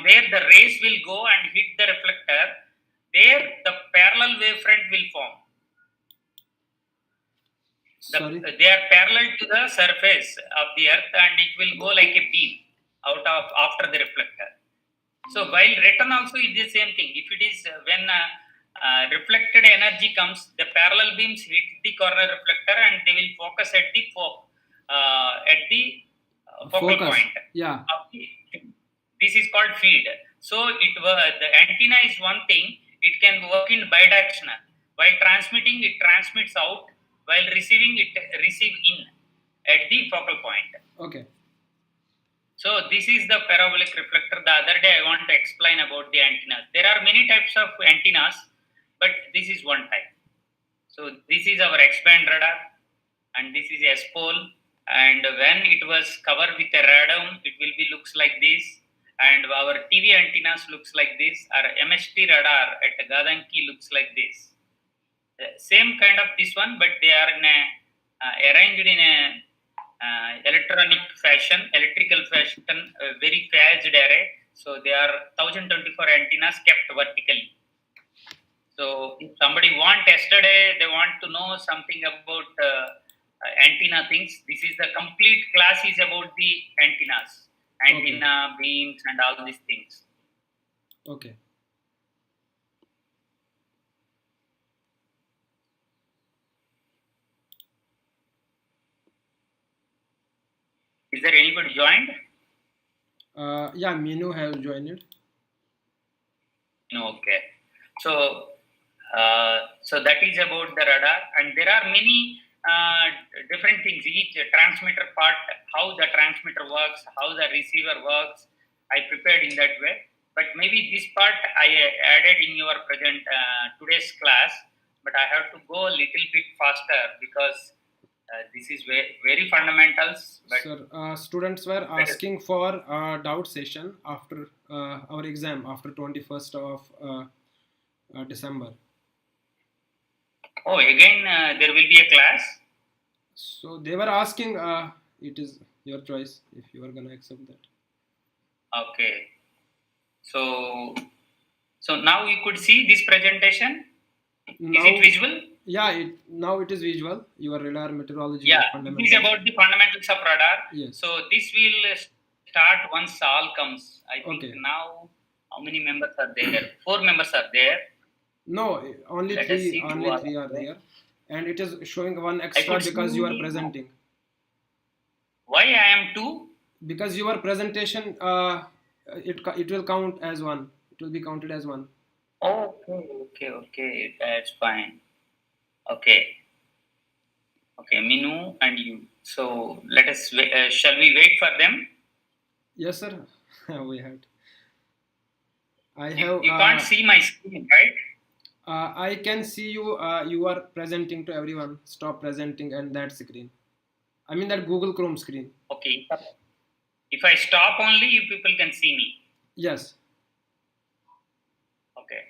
where the rays will go and hit the reflector, there the parallel wavefront will form. They are parallel to the surface of the earth, and it will go like a beam out of after the reflector. So while return also is the same thing. If it is when reflected energy comes, the parallel beams hit the corner reflector and they will focus at the focal point. Yeah. This is called feed. So the antenna is one thing. It can work in bidirectional. While transmitting, it transmits out. While receiving, it receive in at the focal point. Okay. So this is the parabolic reflector. The other day I want to explain about the antennas. There are many types of antennas, but this is one type. So this is our X-band radar, and this is S-pole. And when it was covered with a radome, it will be looks like this. And our TV antennas looks like this. Our MST radar at Gadanki looks like this. Same kind of this one, but they are in arranged in a electrical fashion, very phased array. So they are 1024 antennas kept vertically. So if somebody yesterday they want to know something about antenna things, this is the complete class is about the antennas, antenna, beams, and all these things. Okay. Is there anybody joined? Yeah, Minu has joined. Okay. So that is about the radar, and there are many different things. Each transmitter part, how the transmitter works, how the receiver works, I prepared in that way. But maybe this part I added in your present today's class, but I have to go a little bit faster because this is very fundamentals. But Sir, students were asking for a doubt session after our exam after 21st of December. Oh, again there will be a class. So they were asking. It is your choice if you are gonna accept that. Okay. So now you could see this presentation. Now, is it visual? Yeah, now it is visual. Your radar meteorology. Yeah, it is about the fundamentals of radar. Yes. So this will start once all comes. I think now how many members are there? 4 members are there. No, only three. Only three are there, and it is showing one extra because you are presenting. Why I am 2? Because your presentation, it will count as 1. It will be counted as 1. Okay. That's fine. Okay, Minu and you. So let us. Shall we wait for them? Yes, sir. We have. You can't see my screen, right? I can see you. You are presenting to everyone. Stop presenting and that screen. I mean that Google Chrome screen. Okay. If I stop only, you people can see me. Yes. Okay.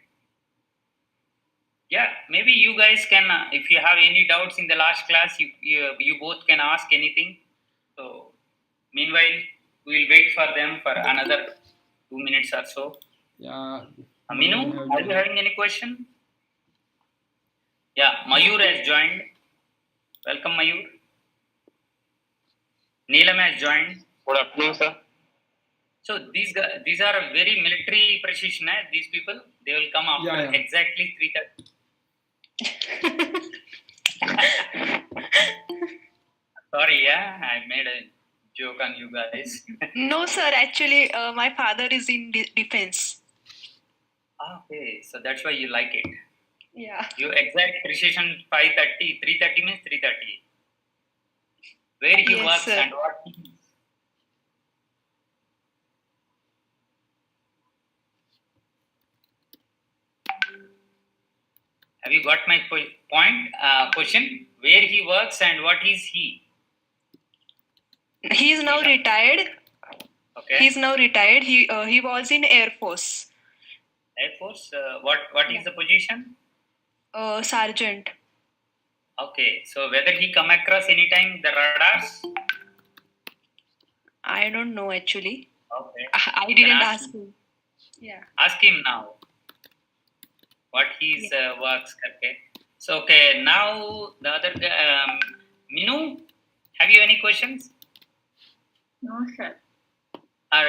Yeah, maybe you guys can. If you have any doubts in the last class, you both can ask anything. So, meanwhile, we will wait for them for another 2 minutes or so. Yeah. Minu, are you having any question? Yeah, Mayur has joined. Welcome, Mayur. Neelam has joined. Good afternoon, sir. So these are very military precision. These people, they will come after exactly 3:30. Sorry, I made a joke on you guys. No, sir. Actually, my father is in defense. Okay, so that's why you like it. Yeah. You exact precision 5:30, 3:30 means 3:30. Where he works sir. And what he is. Have you got my point? Question: where he works and what is he? He is now retired. Okay. He is now retired. He was in Air Force. Air Force. What is the position? Sergeant. Okay. So whether he come across anytime the radars? I don't know actually. Okay. I didn't ask him. Yeah. Ask him now what his works. Okay. So okay, now the other guy, Minu, have you any questions? No, sir. Or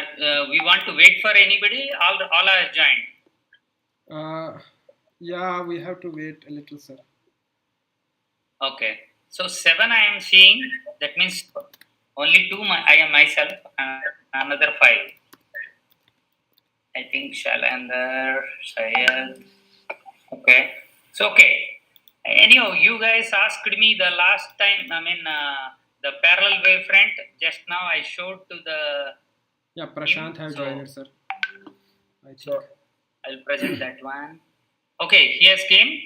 we want to wait for anybody? All are joined. Yeah, we have to wait a little, sir. Okay. So 7 I am seeing. That means only 2 I am myself. Another 5. I think Shalander, Sayed. Okay. So okay. Anyhow, you guys asked me the last time. I mean, the parallel wavefront. Just now I showed to the. Yeah, Prashant have So- joined it, sir. I think. So I'll present that one. Okay, he has came.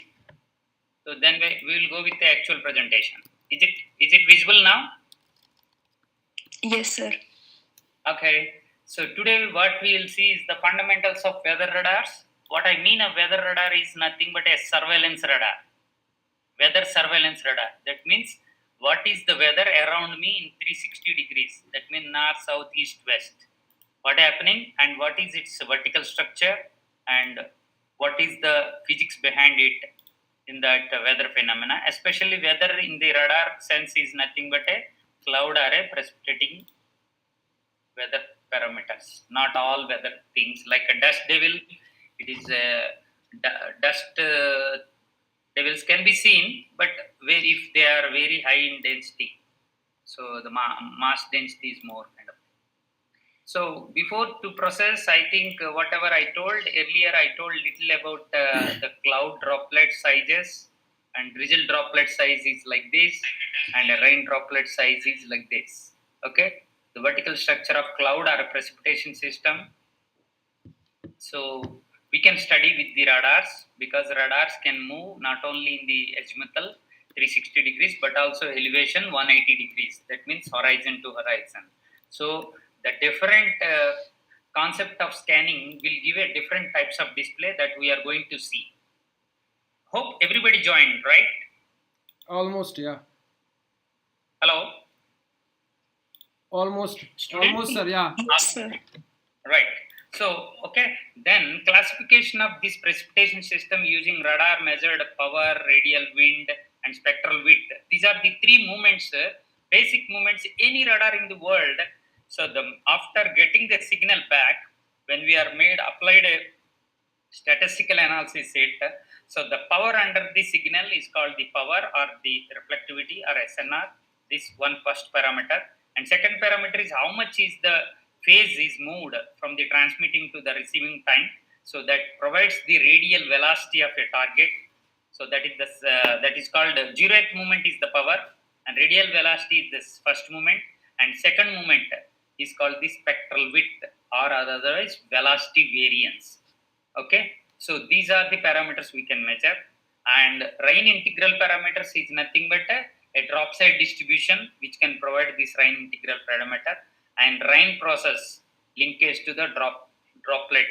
So then we will go with the actual presentation. Is it visible now? Yes, sir. Okay. So today what we will see is the fundamentals of weather radars. What I mean of weather radar is nothing but a surveillance radar. Weather surveillance radar. That means what is the weather around me in 360 degrees. That means north, south, east, west. What happening and what is its vertical structure and what is the physics behind it in that weather phenomena. Especially weather in the radar sense is nothing but a cloud array precipitating weather parameters. Not all weather things like a dust devil. It is dust devils can be seen, but if they are very high in density, so the mass density is more kind of. So before to process, I think whatever I told earlier, I told little about the cloud droplet sizes, and drizzle droplet size is like this, and a rain droplet size is like this. Okay, the vertical structure of cloud or a precipitation system. So we can study with the radars because radars can move not only in the azimuthal 360 degrees but also elevation 180 degrees. That means horizon to horizon. So the different concept of scanning will give a different types of display that we are going to see. Hope everybody joined, right? Almost, yeah. Hello? Almost, Student? almost, sir. Yeah. Yes, sir. Right. So, okay, then classification of this precipitation system using radar measured power, radial wind, and spectral width. These are the three movements, basic movements, any radar in the world. So, after getting the signal back, when we are applied a statistical analysis set, so the power under the signal is called the power or the reflectivity or SNR. This one first parameter, and second parameter is how much is the phase is moved from the transmitting to the receiving time. So that provides the radial velocity of a target. So that is called zeroth movement is the power, and radial velocity is this first movement, and second movement is called the spectral width or otherwise velocity variance. Okay, so these are the parameters we can measure, and rain integral parameters is nothing but a drop side distribution which can provide this rain integral parameter, and rain process linkage to the droplet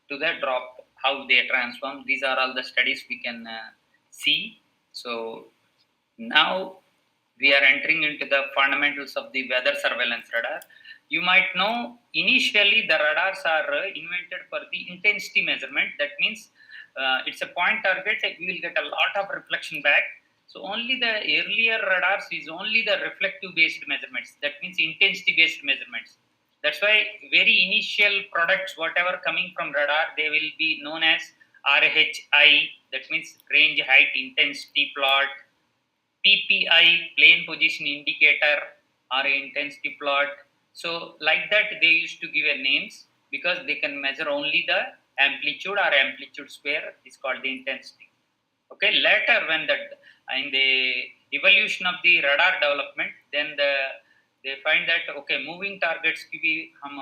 to the drop, how they transform. These are all the studies we can see. So now we are entering into the fundamentals of the weather surveillance radar. You might know initially the radars are invented for the intensity measurement. That means it's a point target. We will get a lot of reflection back. So only the earlier radars is only the reflective based measurements. That means intensity based measurements. That's why very initial products, whatever coming from radar, they will be known as RHI. That means range height intensity plot. PPI, plane position indicator, or intensity plot. So like that they used to give a names because they can measure only the amplitude or amplitude square is called the intensity. Okay, later when that in the evolution of the radar development, then they find that okay, moving targets की भी हम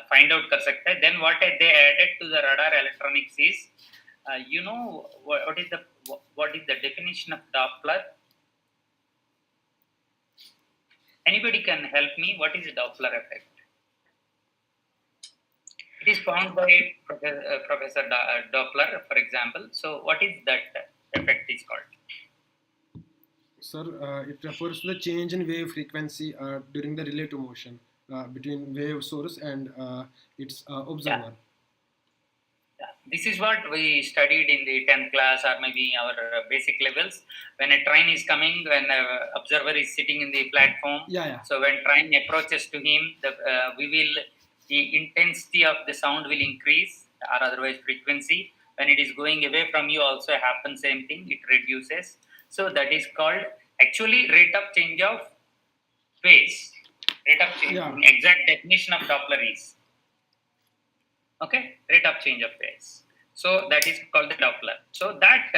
find out कर सकते हैं. Then what they added to the radar electronics is you know what is the definition of Doppler? Anybody can help me? What is a Doppler effect? It is found by Professor Doppler, for example. So, what is that effect is called? Sir, it refers to the change in wave frequency during the relative motion between wave source and its observer. Yeah. This is what we studied in the 10th class or maybe our basic levels. When a train is coming, when the observer is sitting in the platform, Yeah. so when train approaches to him, the intensity of the sound will increase or otherwise frequency. When it is going away from you, also happens same thing. It reduces. So that is called actually rate of change of phase. Rate of change. Yeah. Exact definition of Doppler is rate of change of phase. So that is called the Doppler. So that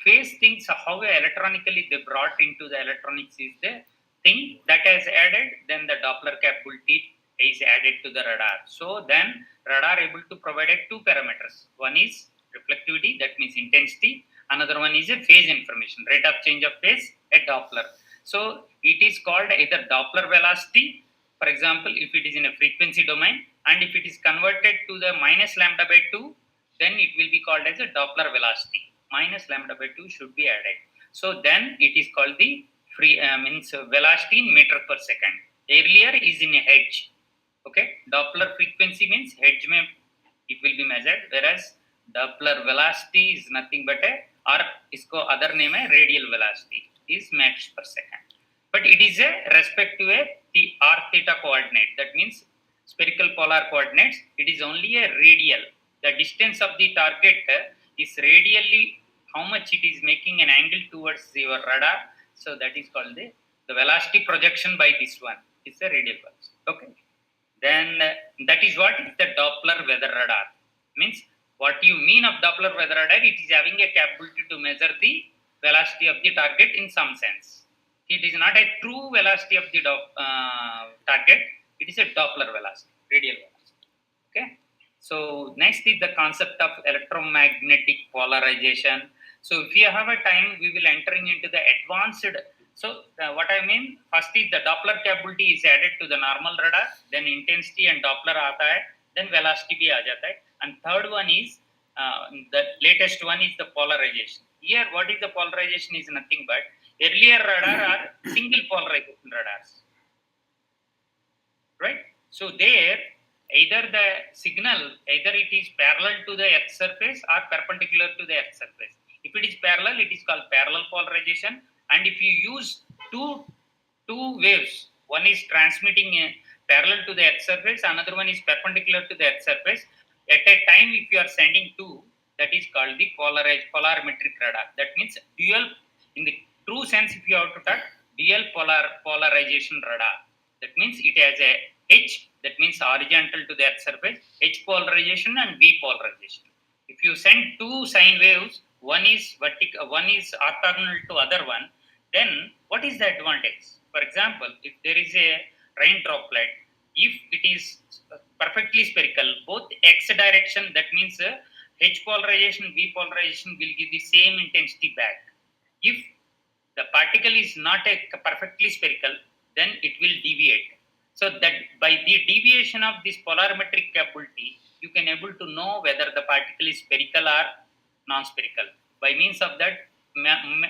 phase things how electronically they brought into the electronics is the thing that has added. Then the Doppler capability is added to the radar. So then radar able to provide two parameters. One is reflectivity, that means intensity. Another one is a phase information, rate of change of phase, a Doppler. So it is called either Doppler velocity. For example, if it is in a frequency domain, and if it is converted to the minus lambda by 2, then it will be called as a Doppler velocity. Minus lambda by 2 should be added. So then it is called the velocity in meter per second. Earlier is in a hertz. Doppler frequency means hertz mein it will be measured, whereas Doppler velocity is nothing but other name है radial velocity is meters per second. But it is a respect to the r theta coordinate. That means spherical polar coordinates. It is only a radial. The distance of the target is radially how much it is making an angle towards your radar. So that is called the velocity projection by this one. It's a radial velocity. Then that is what is the Doppler weather radar. Means what you mean of Doppler weather radar, it is having a capability to measure the velocity of the target in some sense. It is not a true velocity of the target. It is a Doppler velocity, radial velocity. So next is the concept of electromagnetic polarization. So if you have a time, we will entering into the advanced. So what I mean, first is the Doppler capability is added to the normal radar, then intensity and Doppler aata hai, then velocity bhi aa jata hai. And third one is, the latest one is the polarization. Here what is the polarization is nothing but, earlier radar are single polarization radars. Right? So there, either the signal, either it is parallel to the earth surface or perpendicular to the earth surface. If it is parallel, it is called parallel polarization. And if you use two waves, one is transmitting parallel to the earth surface, another one is perpendicular to the earth surface. At a time, if you are sending two, that is called the polarimetric radar. That means dual, in the true sense, if you have to talk, dual polarization radar. That means it has a H, that means horizontal to the earth surface, H polarization and V polarization. If you send two sine waves, one is vertical, one is orthogonal to other one, then what is the advantage? For example, if there is a rain droplet, if it is perfectly spherical, both x direction, that means H polarization, V polarization will give the same intensity back. If the particle is not perfectly spherical, then it will deviate. So that by the deviation of this polarimetric capability, you can able to know whether the particle is spherical or non-spherical. By means of that,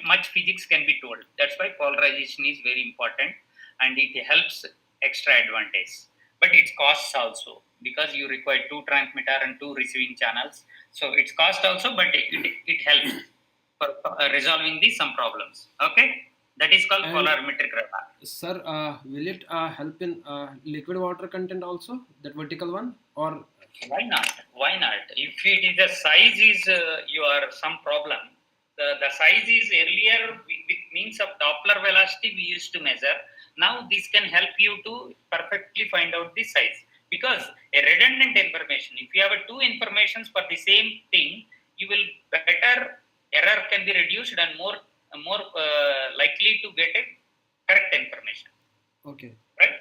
much physics can be told. That's why polarization is very important, and it helps extra advantage. But it costs also, because you require two transmitter and two receiving channels. So it's cost also, but it helps for resolving some problems. That is called polarimetric radar. Sir, will it help in liquid water content also, that vertical one, or? Why not? If it is the size is your some problem, the size is earlier with means of Doppler velocity we used to measure. Now this can help you to perfectly find out the size, because a redundant information, if you have two informations for the same thing, you will better error can be reduced and more likely to get a correct information. Right?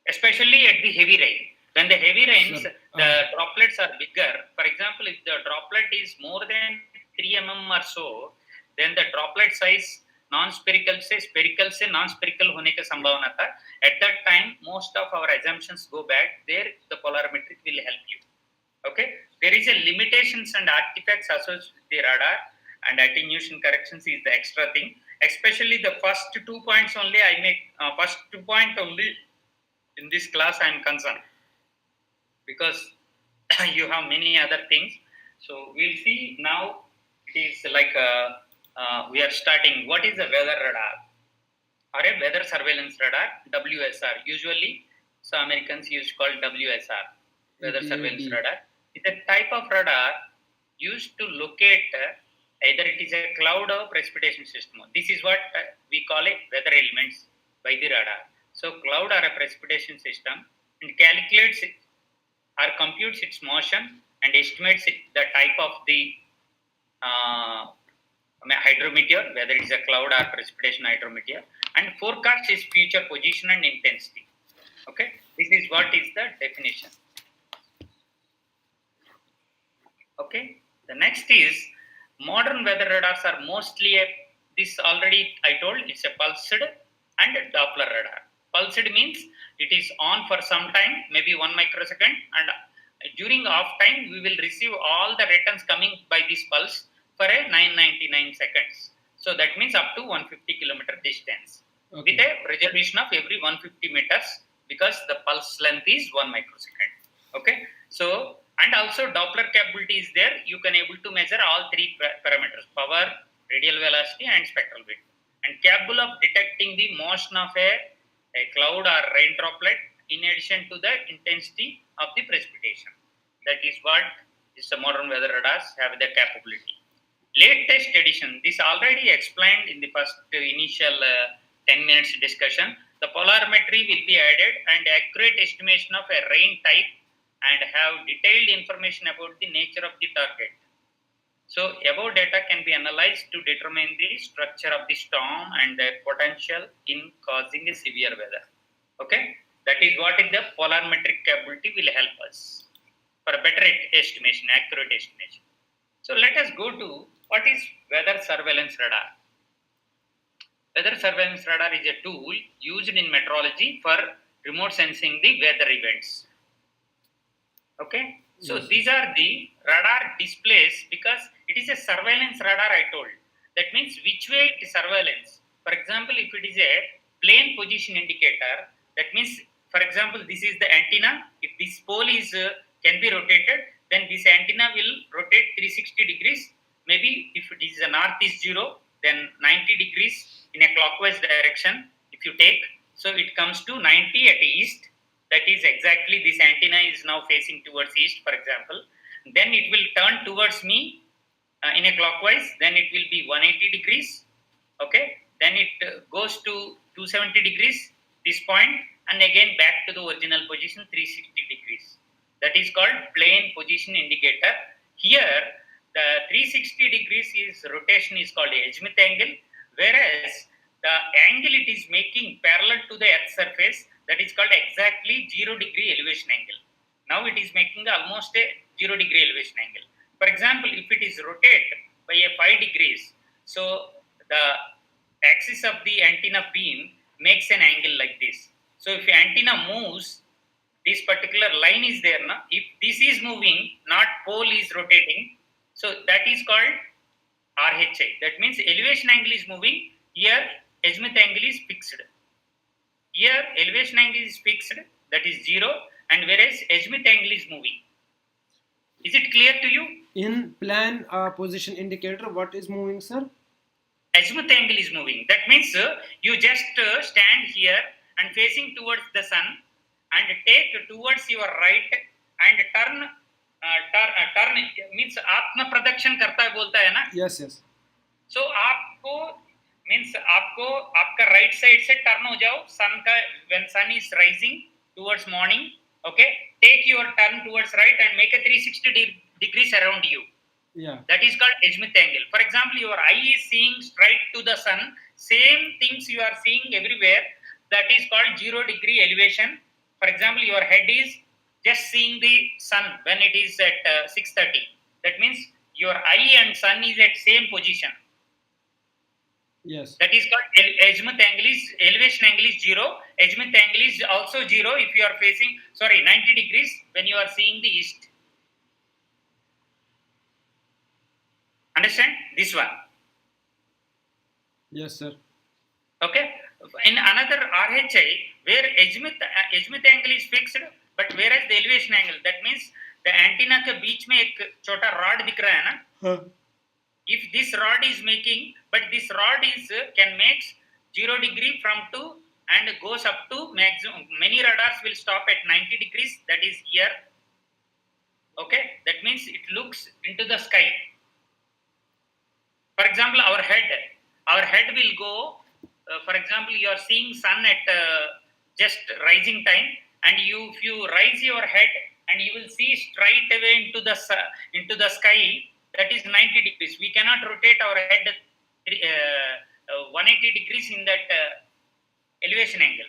Especially at the heavy rain. When the heavy rains, the droplets are bigger. For example, if the droplet is more than 3 mm or so, then the droplet size non-spherical से spherical से non-spherical होने का संभावना था. At that time, most of our assumptions go back. There, the polarimetric will help you. There is a limitations and artifacts associated with the radar, and attenuation corrections is the extra thing. Especially the first 2 points only I make. First 2 points only In this class, I am concerned because you have many other things. So we'll see now. It is like we are starting. What is a weather radar or a weather surveillance radar? WSR. Usually, so Americans use called WSR, weather surveillance radar. It's a type of radar used to locate either it is a cloud or precipitation system. This is what we call it weather elements by the radar. So cloud or a precipitation system and calculates it or computes its motion and estimates the type of the hydrometeor, whether it is a cloud or precipitation hydrometeor, and forecasts its future position and intensity. Okay, this is what is the definition. Okay, the next is modern weather radars are mostly this already I told it's a pulsed and a Doppler radar. Pulsed means it is on for some time, maybe 1 microsecond, and during off time we will receive all the returns coming by this pulse for a 999 seconds. So that means up to 150 kilometer distance with a resolution of every 150 meters because the pulse length is 1 microsecond. Okay, so and also Doppler capability is there. You can able to measure all three parameters: power, radial velocity, and spectral width, and capable of detecting the motion of a cloud or rain droplet in addition to the intensity of the precipitation. That is what is the modern weather radars have the capability. Latest edition, this already explained in the first initial 10 minutes discussion. The polarimetry will be added and accurate estimation of a rain type and have detailed information about the nature of the target. So above data can be analyzed to determine the structure of the storm and their potential in causing a severe weather. Okay, that is what is the polarimetric capability will help us for a better estimation, accurate estimation. So let us go to what is weather surveillance radar. Weather surveillance radar is a tool used in meteorology for remote sensing the weather events. Okay, so these are the radar displays because it is a surveillance radar I told. That means which way it is surveillance. For example, if it is a plane position indicator, that means, for example, this is the antenna. If this pole is can be rotated, then this antenna will rotate 360 degrees. Maybe if it is the north is 0, then 90 degrees in a clockwise direction. If you take, so it comes to 90 at east. That is exactly this antenna is now facing towards east, for example. Then it will turn towards me in a clockwise. Then it will be 180 degrees. Okay. Then it goes to 270 degrees, this point, and again back to the original position, 360 degrees. That is called plane position indicator. Here, the 360 degrees is rotation is called azimuth angle, whereas the angle it is making parallel to the earth surface, that is called exactly 0 degree elevation angle. Now it is making almost a 0 degree elevation angle. For example, if it is rotated by a 5 degrees, so the axis of the antenna beam makes an angle like this. So if the antenna moves, this particular line is there. Now, if this is moving, not pole is rotating, so that is called RHI. That means elevation angle is moving. Here azimuth angle is fixed. Here elevation angle is fixed, that is 0, and whereas azimuth angle is moving. Is it clear to you? In plan position indicator, what is moving, sir? Azimuth angle is moving. That means you just stand here and facing towards the sun and take towards your right and turn means आत्म प्रदक्षिण करता है बोलता है ना. Yes, yes. So आपको means आपको आपका right side से turn हो जाओ sun का when sun is rising towards morning. Okay, take your turn towards right and make a 360 degrees around you. Yeah. That is called azimuth angle. For example, your eye is seeing straight to the sun. Same things you are seeing everywhere. That is called 0 degree elevation. For example, your head is just seeing the sun when it is at 6:30. That means your eye and sun is at same position. Yes. That is called azimuth angle is elevation angle is 0. Azimuth angle is also 0 if you are facing 90 degrees when you are seeing the east. Understand this one? Yes, sir. Okay. In another RHI, where azimuth angle is fixed, but whereas the elevation angle, that means the antenna के बीच में एक छोटा rod दिख रहा है ना, if this rod is making, but this rod is can make 0 degree from 2 and goes up to maximum. Many radars will stop at 90 degrees, that is here. Okay, that means it looks into the sky. For example, our head will go, for example, you are seeing sun at just rising time, and if you raise your head and you will see straight away into the sky, that is 90 degrees. We cannot rotate our head 180 degrees in that elevation angle,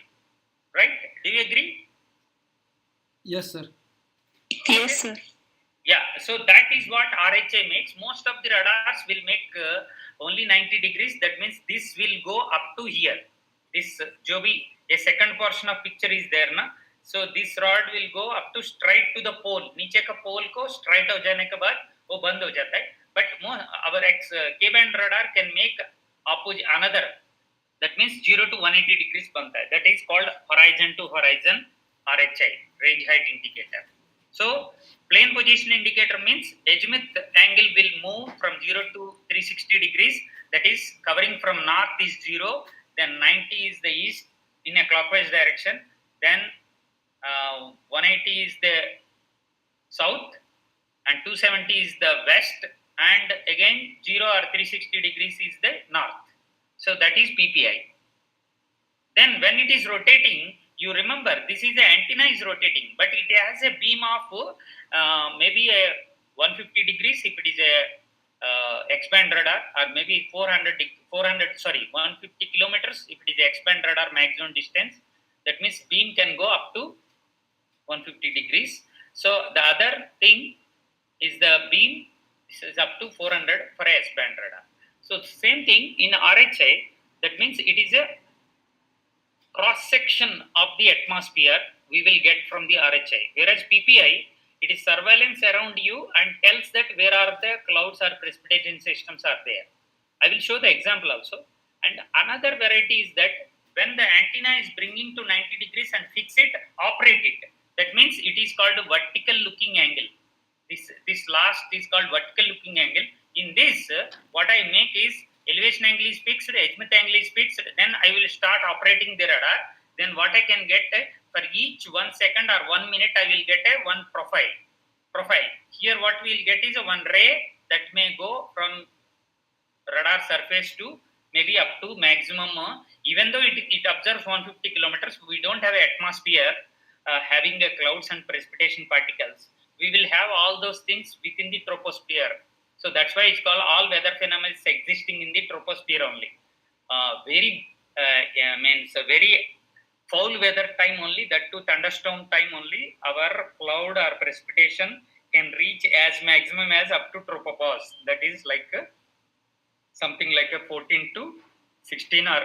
right? Do you agree? Yes, sir. Yes, sir. Yeah, so that is what RHI makes. Most of the radars will make only 90 degrees. That means this will go up to here. This जो भी a second portion of picture is there ना, so this rod will go up to straight to the pole. नीचे का pole को straight हो जाने के बाद वो बंद हो जाता है. But our K-band radar can make opposite another. That means 0 to 180 degrees बनता है. That is called horizon to horizon RHI, range height indicator. So plane position indicator means azimuth angle will move from 0 to 360 degrees. That is covering from north is 0, then 90 is the east in a clockwise direction, then 180 is the south, and 270 is the west, and again 0 or 360 degrees is the north. So that is PPI. Then when it is rotating, you remember this is the antenna is rotating, but it has a beam of maybe a 150 degrees if it is a X-band radar, or maybe 150 kilometers if it is a X-band radar maximum distance. That means beam can go up to 150 degrees. So the other thing is the beam is up to 400 for a S-band radar. So same thing in RHI, that means it is a cross section of the atmosphere we will get from the RHI, whereas PPI, it is surveillance around you and tells that where are the clouds or precipitation systems are there. I will show the example also. And another variety is that when the antenna is bringing to 90 degrees and fix it, operate it. That means it is called vertical looking angle. This last is called vertical looking angle. In this, what I make is elevation angle is fixed, azimuth angle is fixed, then I will start operating the radar. Then what I can get for each 1 second or 1 minute, I will get one profile. Here what we will get is a one ray that may go from radar surface to maybe up to maximum, even though it observes 150 kilometers, we don't have an atmosphere having the clouds and precipitation particles. We will have all those things within the troposphere. So that's why it's called all weather phenomena existing in the troposphere only. Means a very foul weather time only, that to thunderstorm time only, our cloud or precipitation can reach as maximum as up to tropopause. That is like something like a 14 to 16 or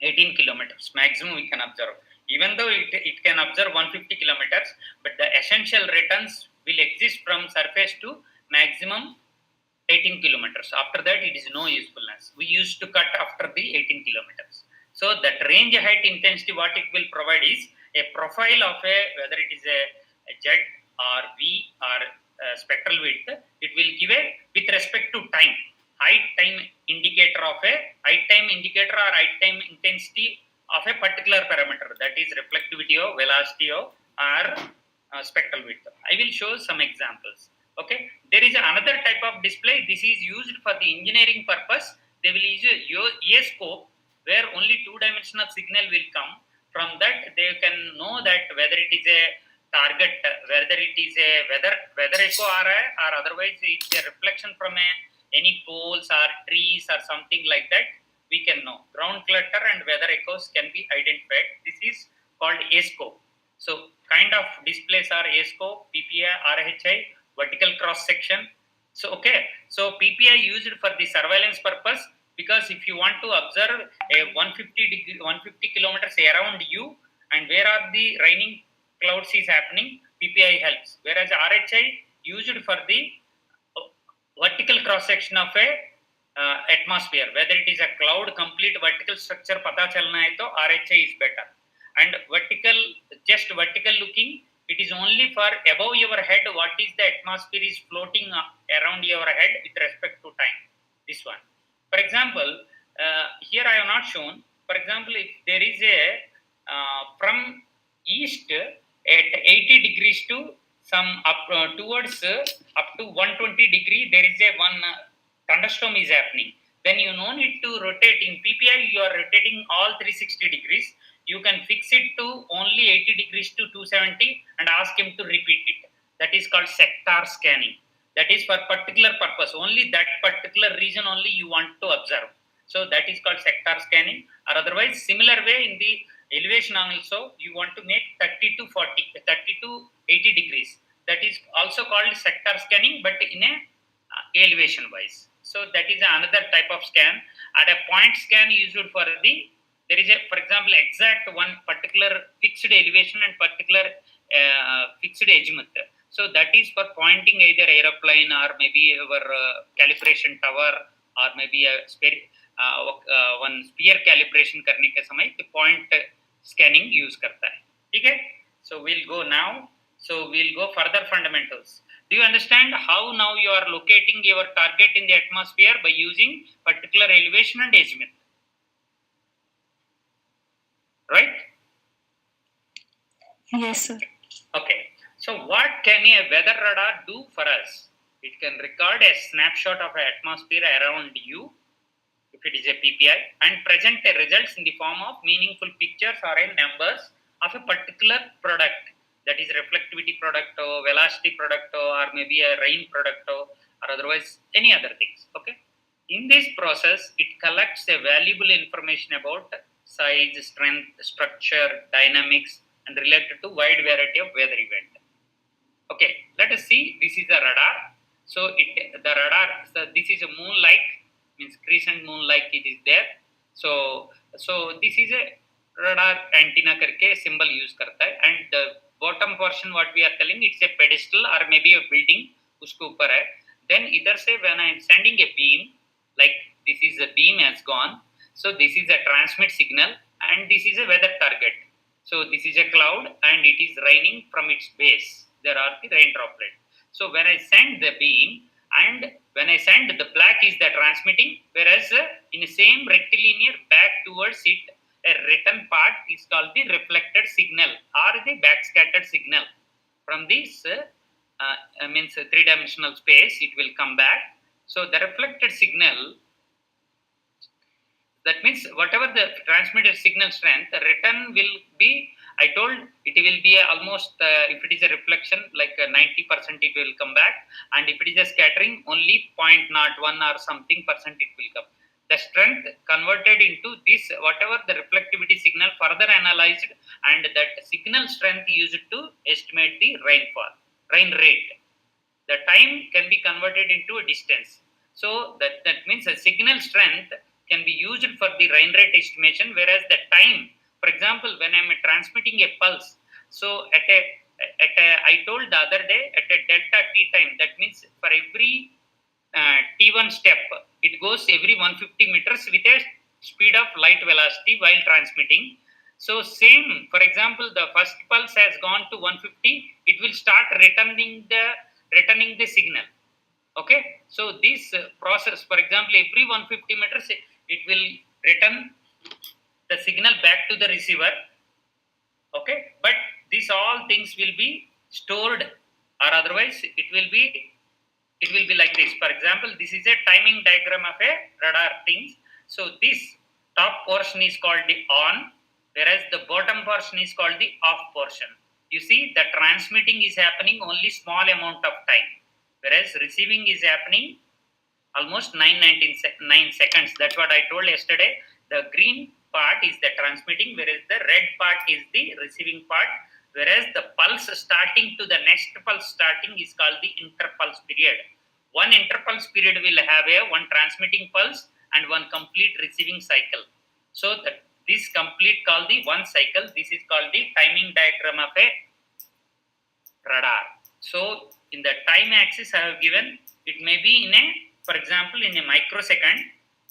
18 kilometers maximum we can observe. Even though it can observe 150 kilometers, but the essential returns will exist from surface to maximum 18 kilometers. After that, it is no usefulness. We used to cut after the 18 kilometers. So that range height intensity, what it will provide is a profile of whether it is a Z or V or spectral width. It will give with respect to time, height time indicator or height time intensity of a particular parameter, that is reflectivity or velocity or spectral width. I will show some examples. Okay, there is another type of display. This is used for the engineering purpose. They will use a scope where only two-dimensional signal will come. From that, they can know that whether it is a target, whether it is a weather echo or otherwise it's a reflection from any poles or trees or something like that. We can know. Ground clutter and weather echoes can be identified. This is called A-scope. So kind of displays are A-scope, PPI, RHI, vertical cross section. So PPI used for the surveillance purpose, because if you want to observe a 150 kilometers around you and where are the raining clouds is happening, PPI helps. Whereas RHI used for the vertical cross section of a atmosphere, whether it is a cloud complete vertical structure pata chalna hai to RHI is better. and just vertical looking, it is only for above your head, what is the atmosphere is floating around your head with respect to time. This one. For example, here I have not shown. For example, if there is a from east at 80 degrees to some up towards up to 120 degree, there is a one thunderstorm is happening. Then you no need to rotate. In PPI, you are rotating all 360 degrees. You can fix it to only 80 degrees to 270 and ask him to repeat it. That is called sector scanning. That is for particular purpose. Only that particular region only you want to observe. So that is called sector scanning. Or otherwise, similar way in the elevation also, you want to make 30 to 80 degrees. That is also called sector scanning, but in a elevation wise. So that is another type of scan. And a point scan used for there is a, for example, exact one particular fixed elevation and particular fixed azimuth. So that is for pointing either aeroplane or maybe our calibration tower or maybe a one spear calibration करने के समय the point scanning use करता है. ठीक है? So we'll go now. So we'll go further fundamentals. Do you understand how now you are locating your target in the atmosphere by using particular elevation and azimuth? Right? Yes, sir. Okay. So what can a weather radar do for us? It can record a snapshot of an atmosphere around you, if it is a PPI, and present the results in the form of meaningful pictures or in numbers of a particular product. That is reflectivity product or velocity product or maybe a rain product or otherwise any other things. Okay. In this process, it collects a valuable information about size, strength, structure, dynamics, and related to wide variety of weather event. Okay, let us see. This is a radar. So this is a moon-like, means crescent moon-like it is there. So this is a radar antenna करके symbol use करता है, and the bottom portion what we are telling, it's a pedestal or maybe a building उसके ऊपर है. Then इधर से when I am sending a beam, like this is a beam has gone, so this is a transmit signal and this is a weather target. So this is a cloud and it is raining from its base. There are the rain droplets. So when I send the beam and when I send the black is the transmitting, whereas in the same rectilinear back towards it, a written part is called the reflected signal or the backscattered signal. From this means three-dimensional space, it will come back. So the reflected signal, that means whatever the transmitted signal strength, the return will be, I told it will be almost, if it is a reflection, like 90% it will come back. And if it is a scattering, only 0.01 or something percent it will come. The strength converted into this, whatever the reflectivity signal further analyzed, and that signal strength used to estimate the rainfall, rain rate. The time can be converted into a distance. So that means a signal strength can be used for the rain rate estimation, whereas the time, for example, when I am transmitting a pulse, so I told the other day at a delta t time, that means for every t1 step, it goes every 150 meters with a speed of light velocity while transmitting. So same, for example, the first pulse has gone to 150, it will start returning the signal. Okay, so this process, for example, every 150 meters, it will return the signal back to the receiver. Okay, but these all things will be stored, or otherwise it will be like this. For example, this is a timing diagram of a radar things. So this top portion is called the on, whereas the bottom portion is called the off portion. You see, the transmitting is happening only small amount of time, whereas receiving is happening almost 9 seconds. That's what I told yesterday. The green part is the transmitting, whereas the red part is the receiving part, whereas the pulse starting to the next pulse starting is called the interpulse period. One interpulse period will have one transmitting pulse and one complete receiving cycle. So this complete called the one cycle. This is called the timing diagram of a radar. So in the time axis I have given, it may be in a, for example, in a microsecond.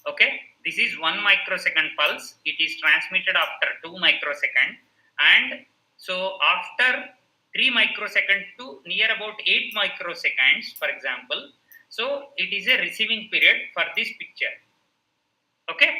Okay, this is 1 microsecond pulse. It is transmitted after 2 microseconds. and so after 3 microseconds to near about 8 microseconds, for example, so it is a receiving period for this picture. Okay.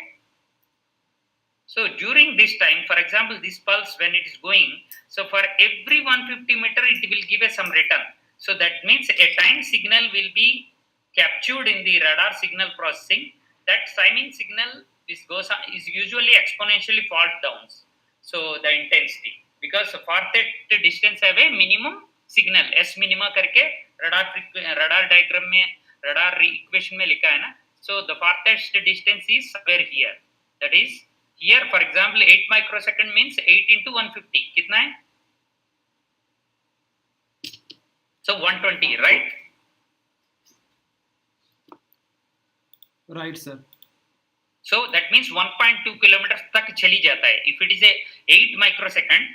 So during this time, for example, this pulse when it is going, so for every 150 meter, it will give us some return. So that means a time signal will be captured in the radar signal processing. That timing signal is usually exponentially fall downs. So the intensity, because for that distance have a minimum signal S minima करके radar diagram में radar equation में लिखा है ना. So the farthest distance is somewhere here. That is here, for example, 8 microsecond means 8 into 150. कितना है? So 120, right? Right, sir. So that means 1.2 kilometers तक चली जाता है. If it is a 8 microsecond,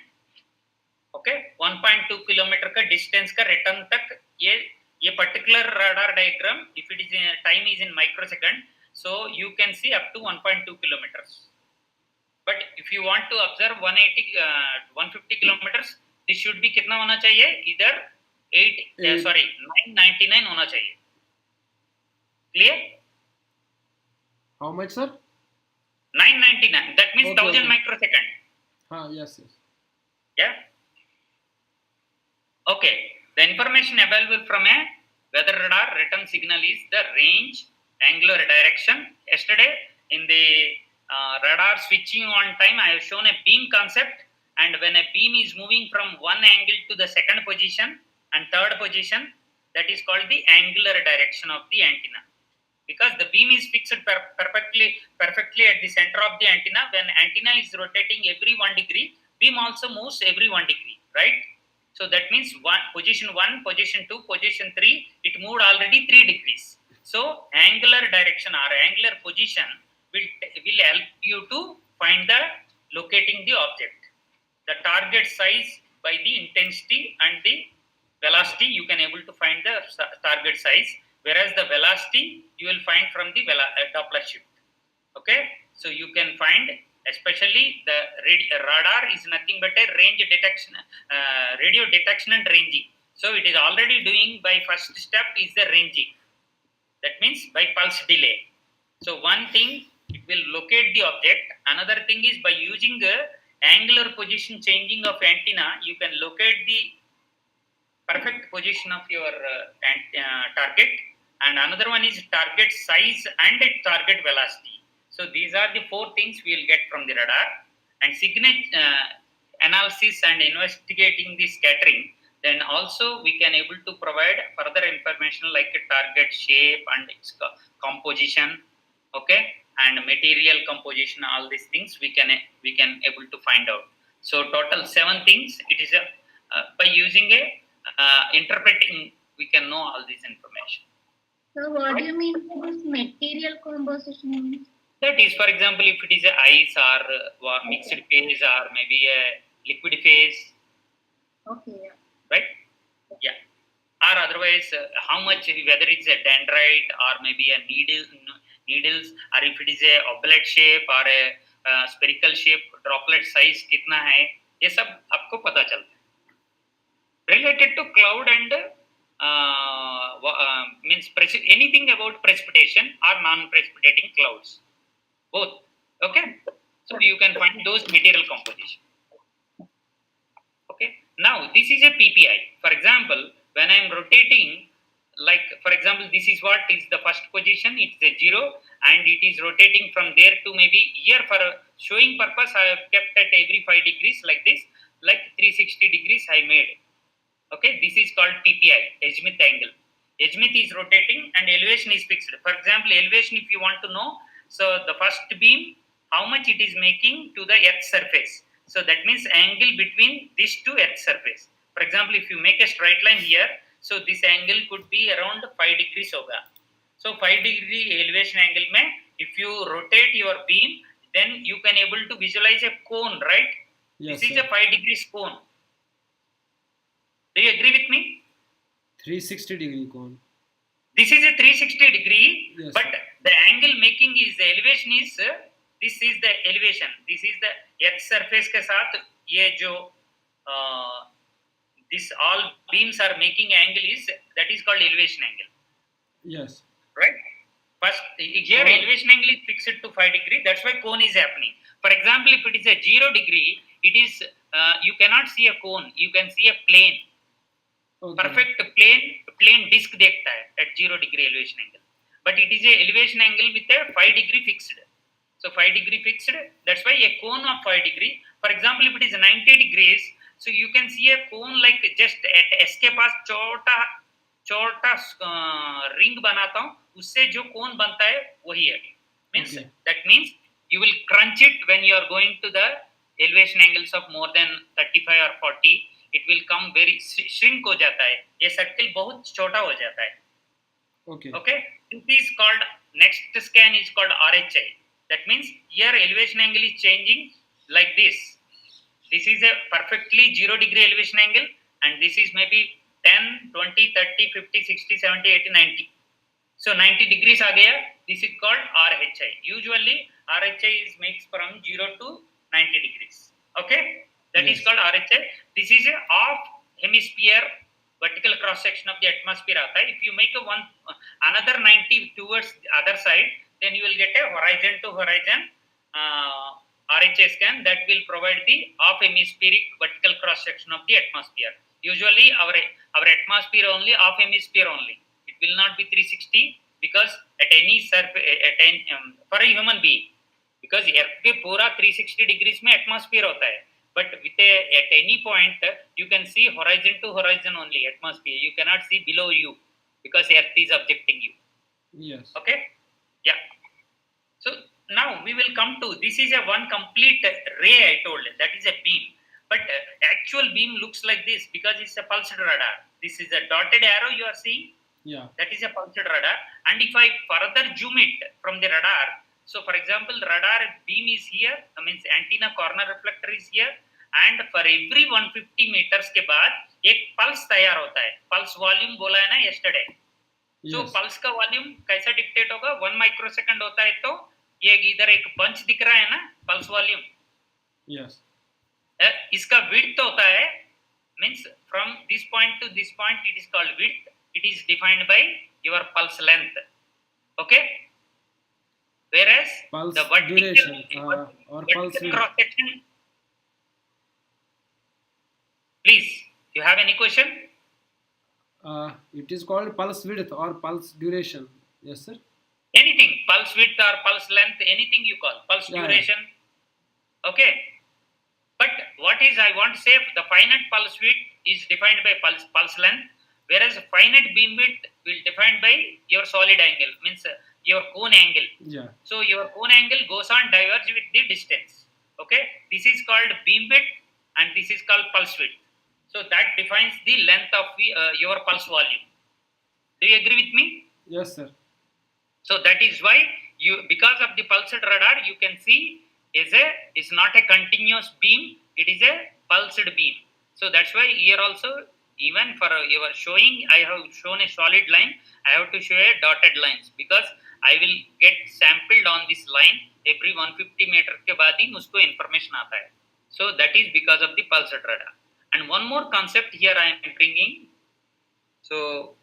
okay, 1.2 kilometer का distance का return तक ये particular radar diagram, if it is time is in microsecond, so you can see up to 1.2 kilometers. But if you want to observe 150 kilometers, this should be कितना होना चाहिए? Either 999 होना चाहिए. Clear? How much, sir? 999. That means 1000 microsecond. Yes. Yeah. Okay. The information available from a weather radar return signal is the range, angular direction. Yesterday in the radar switching on time, I have shown a beam concept, and when a beam is moving from one angle to the second position and third position, that is called the angular direction of the antenna. Because the beam is fixed perfectly at the center of the antenna. When antenna is rotating every 1 degree, beam also moves every 1 degree, right? So that means position 1, position 2, position 3, it moved already 3 degrees. So angular direction or angular position will help you to find the locating the object. The target size by the intensity and the velocity, you can able to find the target size. Whereas the velocity you will find from the Doppler shift. Okay, so you can find, especially the radar is nothing but a range detection, radio detection and ranging. So it is already doing by first step is the ranging. That means by pulse delay. So one thing, it will locate the object. Another thing is by using angular position changing of antenna, you can locate the perfect position of your target. And another one is target size and target velocity. So these are the 4 things we will get from the radar. And signal analysis and investigating the scattering, then also we can able to provide further information like a target shape and its composition, okay, and material composition. All these things we can able to find out. So total 7 things. It is by using a interpreting, we can know all this information. So what do you mean by this material composition? That is, for example, if it is a ice or mixed phase or maybe a liquid phase. Okay. Yeah. Right? Yeah. Or otherwise, how much, whether it's a dendrite or maybe a needles, or if it is a oblate shape or a spherical shape, droplet size कितना है, ये सब आपको पता चलता है. Related to cloud and means anything about precipitation or non-precipitating clouds, both. Okay, so you can find those material composition. Okay, now this is a PPI. For example, when I am rotating, like for example, this is what is the first position. It's a 0, and it is rotating from there to maybe here. For showing purpose, I have kept at every 5 degrees like this, like 360 degrees I made. Okay, this is called PPI, azimuth angle. Azimuth is rotating and elevation is fixed. For example, elevation, if you want to know, so the first beam, how much it is making to the earth surface. So that means angle between these two earth surface. For example, if you make a straight line here, so this angle could be around 5 degrees hoga. So 5 degree elevation angle mein, if you rotate your beam, then you can able to visualize a cone, right? Yes, this is sir. a 5 degrees cone. Do you agree with me? 360 degree cone. This is a 360 degree, Yes, but sir. the angle making is the elevation is this is the elevation. This is the earth surface के साथ ये जो this all beams are making angle is that is called elevation angle, Yes. right? First here elevation angle is fixed to 5 degree, that's why cone is happening. For example, if it is a 0 degree, it is you cannot see a cone, you can see a plane. Okay. Perfect plane disc देखता है at 0 degree elevation angle, but it is a elevation angle with a 5 degree fixed. So 5 degree fixed, that's why a cone of 5 degree. For example, if it is 90 degrees, so you can see a cone like just at S के पास छोटा छोटा ring बनाता हूँ, उससे जो कोन बनता है वही है. Means Okay. that means you will crunch it when you are going to the elevation angles of more than 35 or 40. It will come very shrink हो जाता है, ये सर्कल बहुत छोटा हो जाता है. Okay. Okay, this is called, next scan is called RHI. That means here elevation angle is changing like this. This is a perfectly 0 degree elevation angle, and this is maybe 10, 20, 30, 50, 60, 70, 80, 90. So 90 degrees आ गया. This is called RHI. Usually RHI is makes from 0 to 90 degrees. Okay, that is Yes. called RHI. This is a off hemisphere vertical cross section of the atmosphere आता है. If you make a one another 90 towards the other side, then you will get a horizon to horizon RHI scan that will provide the off hemispheric vertical cross section of the atmosphere. Usually our atmosphere only off hemisphere only. It will not be 360 because at any surface for a human being, because earth के पूरा 360 degrees में atmosphere होता है, but with at any point you can see horizon to horizon only atmosphere. You cannot see below you because earth is objecting you. Yes. Okay, yeah. So now we will come to, this is a one complete ray I told, that is a beam, but actual beam looks like this because it's a pulsed radar. This is a dotted arrow you are seeing. Yeah. That is a pulsed radar. And if I further zoom it from the radar, so for example, radar beam is here, means antenna corner reflector is here, and for every 150 meters के बाद एक pulse तैयार होता है. Pulse volume बोला है ना yesterday. So Yes. pulse का volume कैसा dictate होगा? 1 microsecond होता है, तो ये इधर एक पंच दिख रहा है ना, pulse volume. Yes. इसका width होता है, means from this point to this point it is called width. It is defined by your pulse length. Okay, whereas Pulse the vertical duration or pulse width. cross section. Please, you have any question? It is called pulse width or pulse duration. Yes, sir. Anything, pulse width or pulse length, anything you call, pulse Yeah. duration. Okay, but what is I want to say, the finite pulse width is defined by pulse length, whereas finite beam width will defined by your solid angle, means your cone angle. Yeah. So your cone angle goes on diverge with the distance. Okay, this is called beam width and this is called pulse width. So that defines the length of your pulse volume. Do you agree with me? Yes, sir. So that is why you, because of the pulsed radar, you can see is not a continuous beam, it is a pulsed beam. So that's why here also, even for your showing, I have shown a solid line, I have to show a dotted lines because I will get sampled on this line every 150 meter के बाद ही मुझको information आता है. So that is because of the pulsed radar. And one more concept here I am bringing. So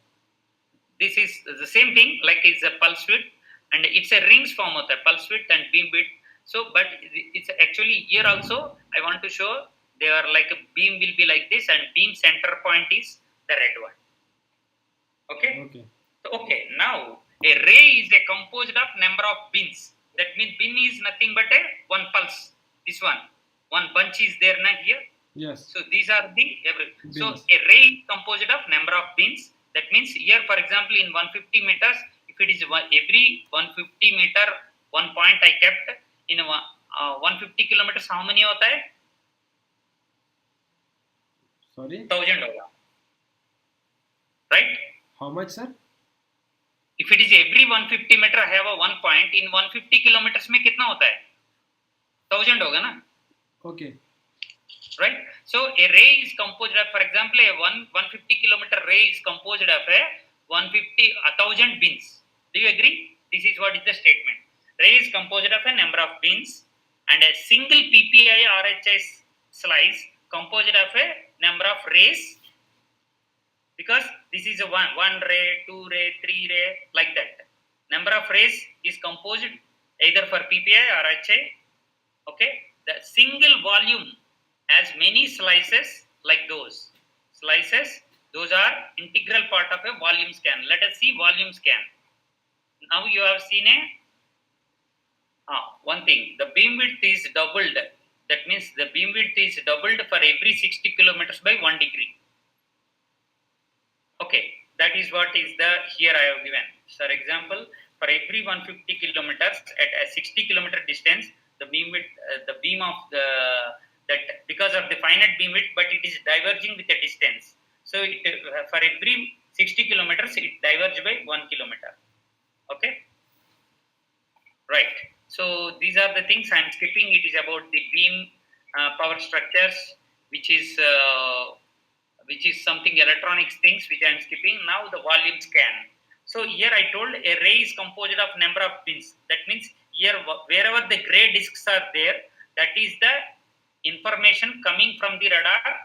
this is the same thing, like it's a pulse width and it's a rings form of the pulse width and beam width. So but it's actually here also I want to show they are like a beam will be like this and beam center point is the red one. Okay. Okay. So, okay, now a ray is a composed of number of bins. That means bin is nothing but a one pulse. This one bunch is there now here. Yes. So these are the Bins. so a ray is composed of number of bins. That means here, for example, in 150 meters, if it is every 150 meter, one point I kept in 150 kilometers, how many होता है? Sorry. 1000 होगा, right? How much, sir? If it is every 150 meter, I have a one point in 150 kilometers में कितना होता है? 1000 होगा ना? Okay. Right? So a ray is composed of, for example, a 150 kilometer ray is composed of a 1,000 bins. Do you agree? This is what is the statement. Ray is composed of a number of bins, and a single PPI RHS slice composed of a number of rays, because this is a one ray, 2 ray, 3 ray, like that. Number of rays is composed either for PPI or HA. Okay, the single volume has many slices like those. Slices, those are integral part of a volume scan. Let us see volume scan. Now you have seen one thing, the beam width is doubled. That means the beam width is doubled for every 60 kilometers by 1 degree. Okay, that is what is the here I have given. For example, for every 150 kilometers at a 60 kilometer distance, the beam width, the beam of that because of the finite beam width, but it is diverging with a distance. So it, for every 60 kilometers, it diverges by 1 kilometer. Okay, right. So these are the things I am skipping. It is about the beam power structures, which is something electronics things which I am skipping. Now the volume scan. So here I told a ray is composed of number of pins. That means here wherever the gray discs are there, that is the information coming from the radar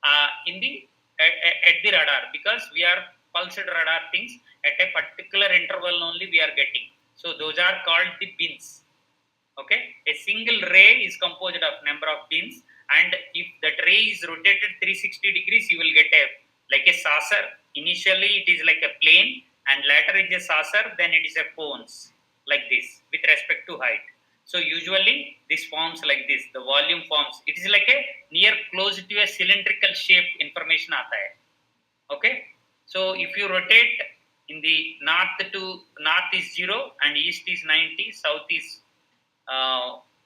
at the radar, because we are pulsed radar things at a particular interval only we are getting. So those are called the pins. Okay, a single ray is composed of number of pins, and if that ray is rotated 360 degrees, you will get like a saucer. Initially, it is like a plane, and later it is a saucer. Then it is a cones like this with respect to height. So usually this forms like this. The volume forms. It is like a near close to a cylindrical shape information aata hai. Okay. So if you rotate in the north is 0 and east is 90, south is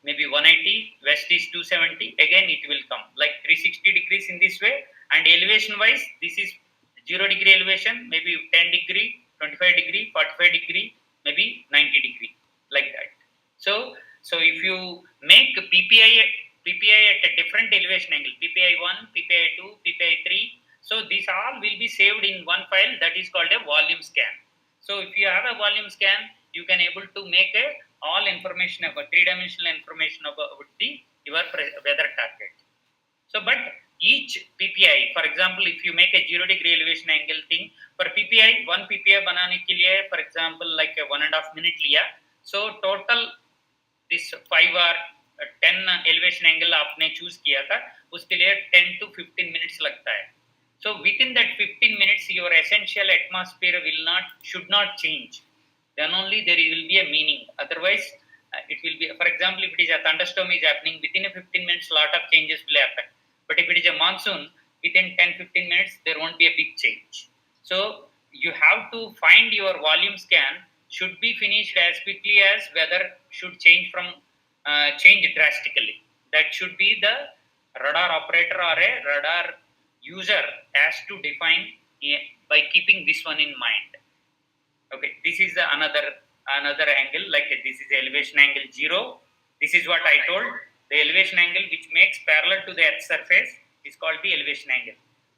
maybe 180, west is 270, again it will come like 360 degrees in this way. And elevation wise, this is 0 degree elevation, maybe 10 degree, 25 degree, 45 degree, maybe 90 degree, like that. So if you make PPI at a different elevation angle, PPI 1, PPI 2, PPI 3, so these all will be saved in one file that is called a volume scan. So if you have a volume scan, you can able to make all information about three-dimensional information about your weather target. So, but each PPI, for example, if you make a 0 degree elevation angle thing, for PPI, one PPI banane ke liye, for example, like a 1.5 minute liya. So total this 5 or 10 elevation angle आपने choose किया था, उसके लिए 10 to 15 minutes लगता है. So within that 15 minutes, your essential atmosphere should not change. Then only there will be a meaning. Otherwise, it will be, for example, if it is a thunderstorm is happening, within a 15 minutes, lot of changes will happen. But if it is a monsoon, within 10-15 minutes, there won't be a big change. So you have to find your volume scan should be finished as quickly as weather should change drastically. That should be the radar operator or a radar user has to define by keeping this one in mind. Okay, this is another angle, like this is elevation angle 0. This is what I told. The elevation angle which makes parallel to the earth surface is called the elevation angle.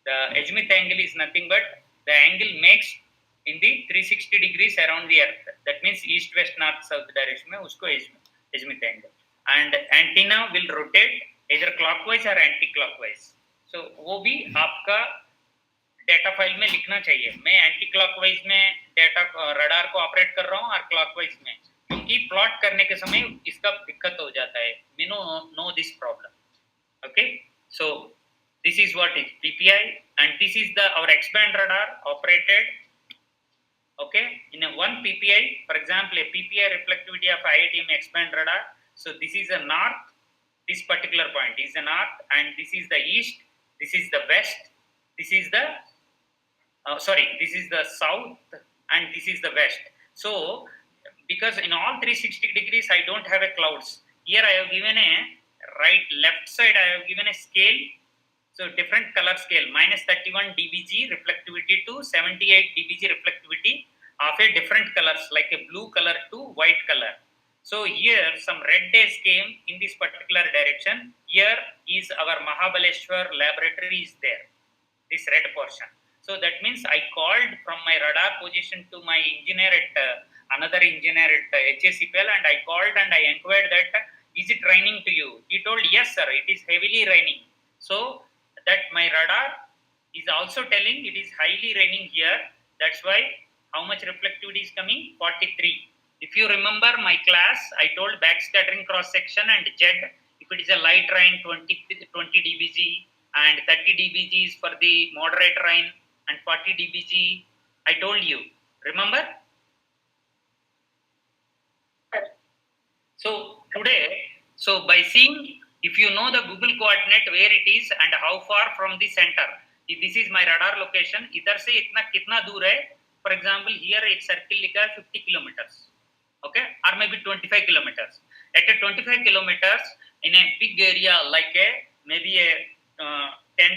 The azimuth angle is nothing but the angle makes in the 360 degrees around the earth. That means east, west, north, south direction में उसको azimuth angle. And antenna will rotate either clockwise or anti-clockwise. So वो भी आपका data file में लिखना चाहिए. मैं anti clockwise में डेटा रडार को ऑपरेट कर रहा हूँ और क्लॉकवाइज में, क्योंकि प्लॉट करने के समय इसका दिक्कत हो जाता है. We know this problem. Okay, so this is what is PPI, and this is our X-band radar operated. Okay, in a one PPI, for example, a PPI reflectivity of IITM X-band radar. So this is the north. This particular point is the north, and this is the east. This is the west. This is the this is the south, and this is the west. So because in all 360 degrees I don't have a clouds. Here I have given a left side I have given a scale. So different color scale, -31 dBg reflectivity to 78 dBg reflectivity of a different colors, like a blue color to white color. So here some red days came in this particular direction. Here is our Mahabaleshwar laboratory is there, this red portion. So that means I called from my radar position to my engineer at another engineer at HACPL, and I called and I inquired that is it raining to you? He told, yes sir, it is heavily raining. So that my radar is also telling it is highly raining here. That's why how much reflectivity is coming? 43. If you remember my class, I told backscattering cross section and Z, if it is a light rain, 20 dBg, and 30 dBg is for the moderate rain, and 40 dBg. I told you. Remember? So today, so by seeing, if you know the Google coordinate where it is and how far from the center, if this is my radar location, इधर से इतना कितना दूर है? For example, here एक circle लिखा है 50 kilometers, okay, or maybe 25 kilometers. At a 25 kilometers in a big area like a maybe a 10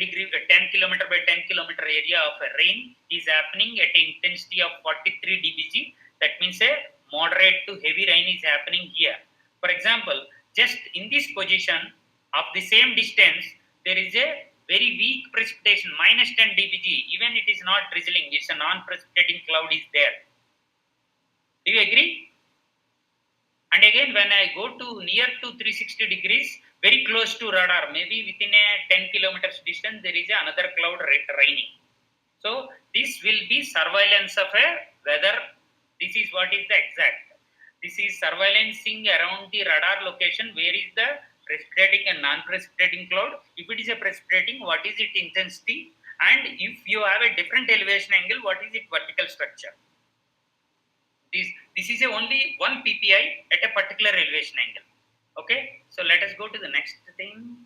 kilometer by 10 kilometer area of a rain is happening at an intensity of 43 dBg. That means a moderate to heavy rain is happening here. For example, just in this position of the same distance, there is a very weak precipitation, minus 10 dBg. Even it is not drizzling, it's a non-precipitating cloud is there. Do you agree? And again, when I go to near to 360 degrees, very close to radar, maybe within a 10 kilometers distance, there is another cloud raining. So this will be surveillance of a weather. This is what is the exact. This is surveillancing around the radar location. Where is the precipitating and non-precipitating cloud? If it is a precipitating, what is its intensity? And if you have a different elevation angle, what is its vertical structure? This is only one PPI at a particular elevation angle. Okay, so let us go to the next thing.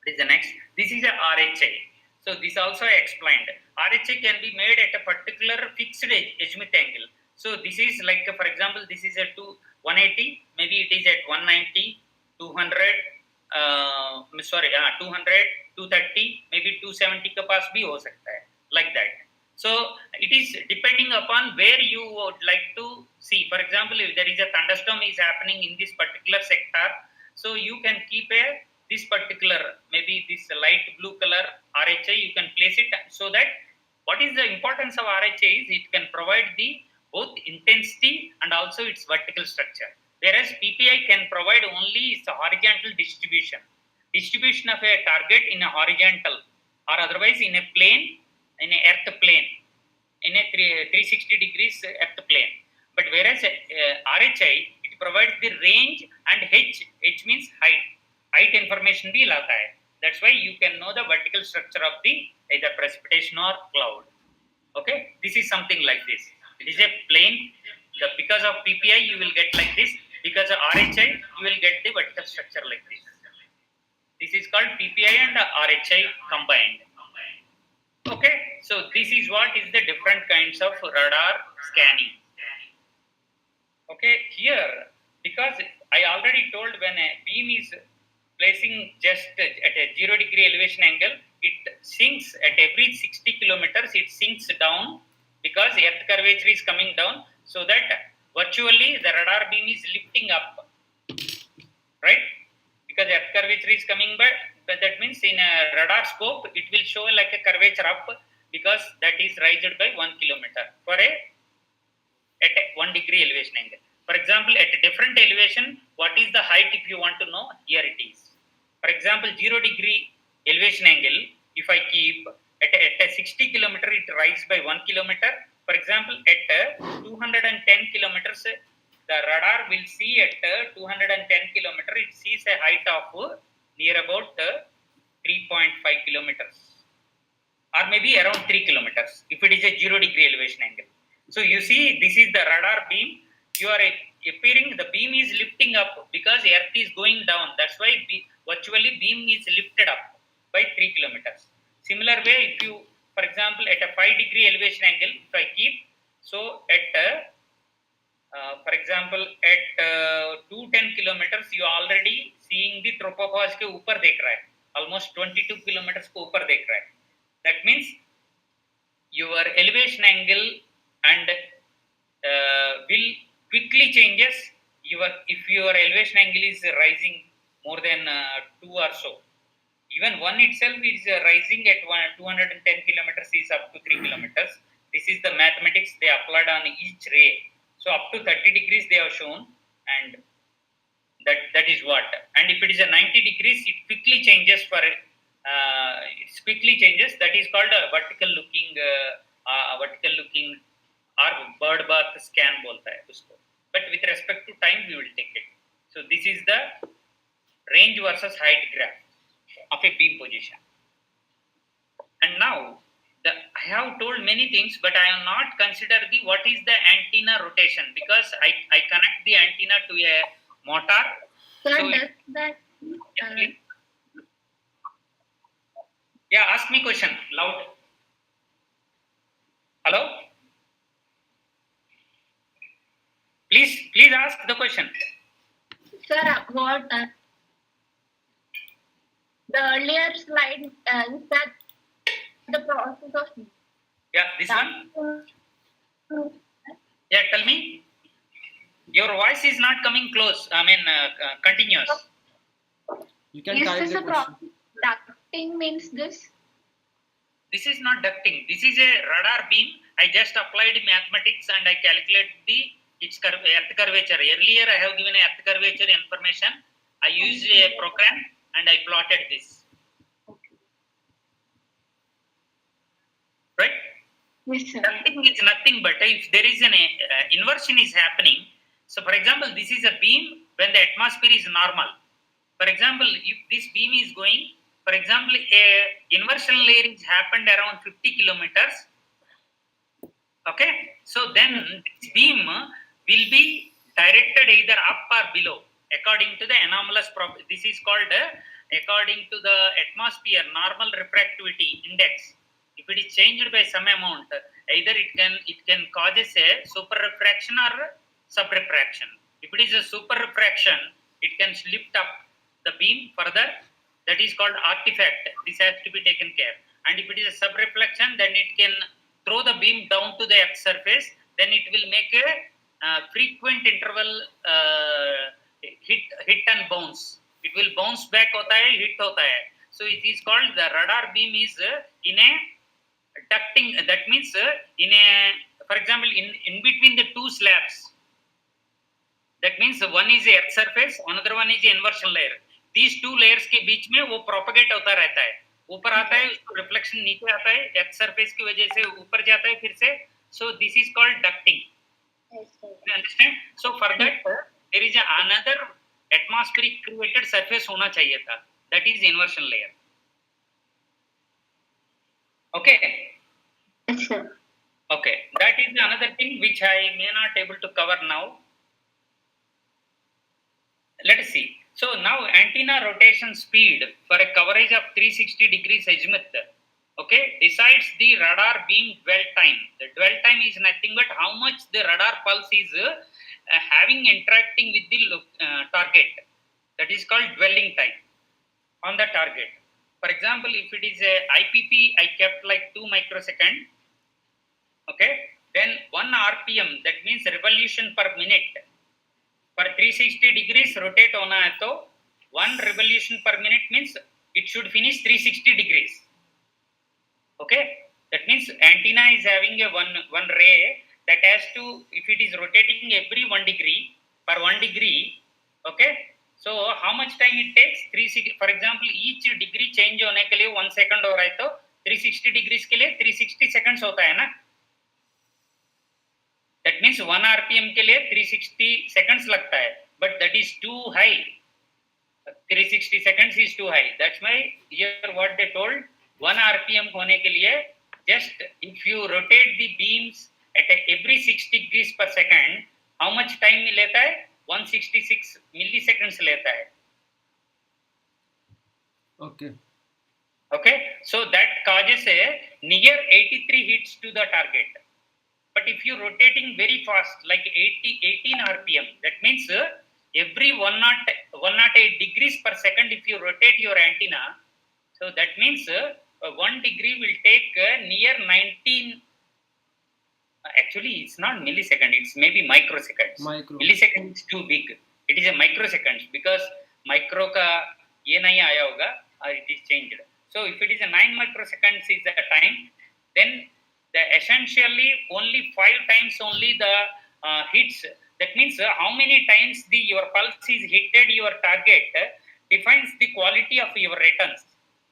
What is the next? This is a RHI. So this also I explained. RHI can be made at a particular fixed azimuth angle. So this is like, for example, this is at 180, maybe it is at 190, 200, 200, 230, maybe 270 के पास भी हो सकता है, like that. So it is depending upon where you would like to see. For example, if there is a thunderstorm is happening in this particular sector, so you can keep this particular, maybe this light blue color RHI, you can place it so that what is the importance of RHI is it can provide the both intensity and also its vertical structure. Whereas PPI can provide only its horizontal distribution of a target in a horizontal or otherwise in a plane, in a earth plane, in a 360 degrees earth plane. But whereas RHI, it provides the range and H means height information bhi lata hai. That's why you can know the vertical structure of the either precipitation or cloud. Okay, this is something like this. It is a plane. Because of PPI, you will get like this. Because of RHI, you will get the vertical structure like this. This is called PPI and RHI combined. Okay, so this is what is the different kinds of radar scanning. Okay, here, because I already told when a beam is placing just at a 0 degree elevation angle, it sinks at every 60 kilometers, it sinks down because earth curvature is coming down, so that virtually the radar beam is lifting up, right? Because earth curvature is coming back, but that means in a radar scope, it will show like a curvature up because that is raised by 1 kilometer at a 1 degree elevation angle. For example, at a different elevation, what is the height if you want to know? Here it is. For example, 0 degree elevation angle, if I keep at a 60 kilometer, it rises by 1 kilometer. For example, at 210 kilometers, the radar will see at 210 kilometer, it sees a height of near about 3.5 kilometers or maybe around 3 kilometers if it is a 0 degree elevation angle. So you see, this is the radar beam. You are appearing, the beam is lifting up because earth is going down. That's why virtually beam is lifted up by 3 kilometers. Similar way, if you, for example, at a 5 degree elevation angle, if I keep, so at for example, at 210 kilometers, you are already seeing the tropopause के ऊपर देख रहा है, almost 22 kilometers को ऊपर देख रहा है. That means your elevation angle and will quickly changes if your elevation angle is rising more than 2 or so. Even 1 itself is rising at 210 kilometers is up to 3 kilometers. This is the mathematics they applied on each ray. So up to 30 degrees they have shown, and That is what. And if it is a 90 degrees, it quickly changes for it quickly changes. That is called a vertical looking or bird bath scan बोलता है उसको. But with respect to time, we will take it. So this is the range versus height graph of a beam position. And now I have told many things, but I have not considered what is the antenna rotation, because I connect the antenna to a motor. Sir, So does that yeah, ask me question loud. Hello? Please ask the question. sir, what the earlier slide is that the process of Yeah, this one. Yeah, tell me. Your voice is not coming close. I mean, continuous. You can is type this the a question. ducting means this? This is not ducting. This is a radar beam. I just applied mathematics and I calculate its earth curvature. Earlier, I have given a earth curvature information. I used a program and I plotted this. Right? Yes, sir. Ducting is nothing but if there is an inversion is happening. So, for example, this is a beam when the atmosphere is normal. For example, if this beam is going, for example, a inversion layer is happened around 50 kilometers. Okay, so then this beam will be directed either up or below according to the anomalous property. This is called according to the atmosphere normal refractivity index. If it is changed by some amount, either it can causes a super refraction or subrefraction. If it is a super refraction, it can lift up the beam further. That is called artifact. This has to be taken care. And if it is a subreflection, then it can throw the beam down to the earth surface. Then it will make a frequent interval hit and bounce. It will bounce back hota hai, hit hota hai. So it is called the radar beam is in a ducting. That means in a, for example, in between the two slabs. That means one is a earth surface, another one is a inversion layer. These two layers के बीच में वो propagate होता रहता है. ऊपर आता है, reflection नीचे आता है, earth surface की वजह से ऊपर जाता है फिर से. So this is called ducting. Yes, sir. You understand? So for that there is another atmospheric created surface होना चाहिए था. That is inversion layer. Okay. Yes, sir. Okay. That is another thing which I may not able to cover now. Let us see. So now antenna rotation speed for a coverage of 360 degrees azimuth, okay, decides the radar beam dwell time. The dwell time is nothing but how much the radar pulse is having interacting with the target. That is called dwelling time on the target. For example, if it is a IPP, I kept like 2 microsecond. Okay, then 1 RPM, that means revolution per minute. For 360 degrees rotate होना है तो 1 revolution per minute means it should finish 360 degrees. Okay, that means antenna is having a one ray that has to, if it is rotating every 1 degree per 1 degree, okay, so how much time it takes? 360. For example, each degree change होने के लिए 1 second हो रहा है तो 360 degrees के लिए 360 seconds होता है ना. That means 1 RPM के लिए 360 seconds लगता है, but that is too high. 360 seconds is too high. That's why here what they told, 1 RPM होने के लिए just if you rotate the beams at every 6 degrees per second, how much time लेता है? 166 milliseconds लेता है. Okay. Okay, so that causes a near 83 hits to the target. But if you rotating very fast, like 18 RPM, that means every 108 degrees per second, if you rotate your antenna, so that means 1 degree will take near 19. Actually, it's not millisecond; it's maybe microseconds. Millisecond is too big. It is a microseconds because micro का ये नहीं आया होगा, it is changed. So if it is a 9 microseconds is the time, then the essentially only 5 times only the hits That means how many times your pulse is hitted your target defines the quality of your returns.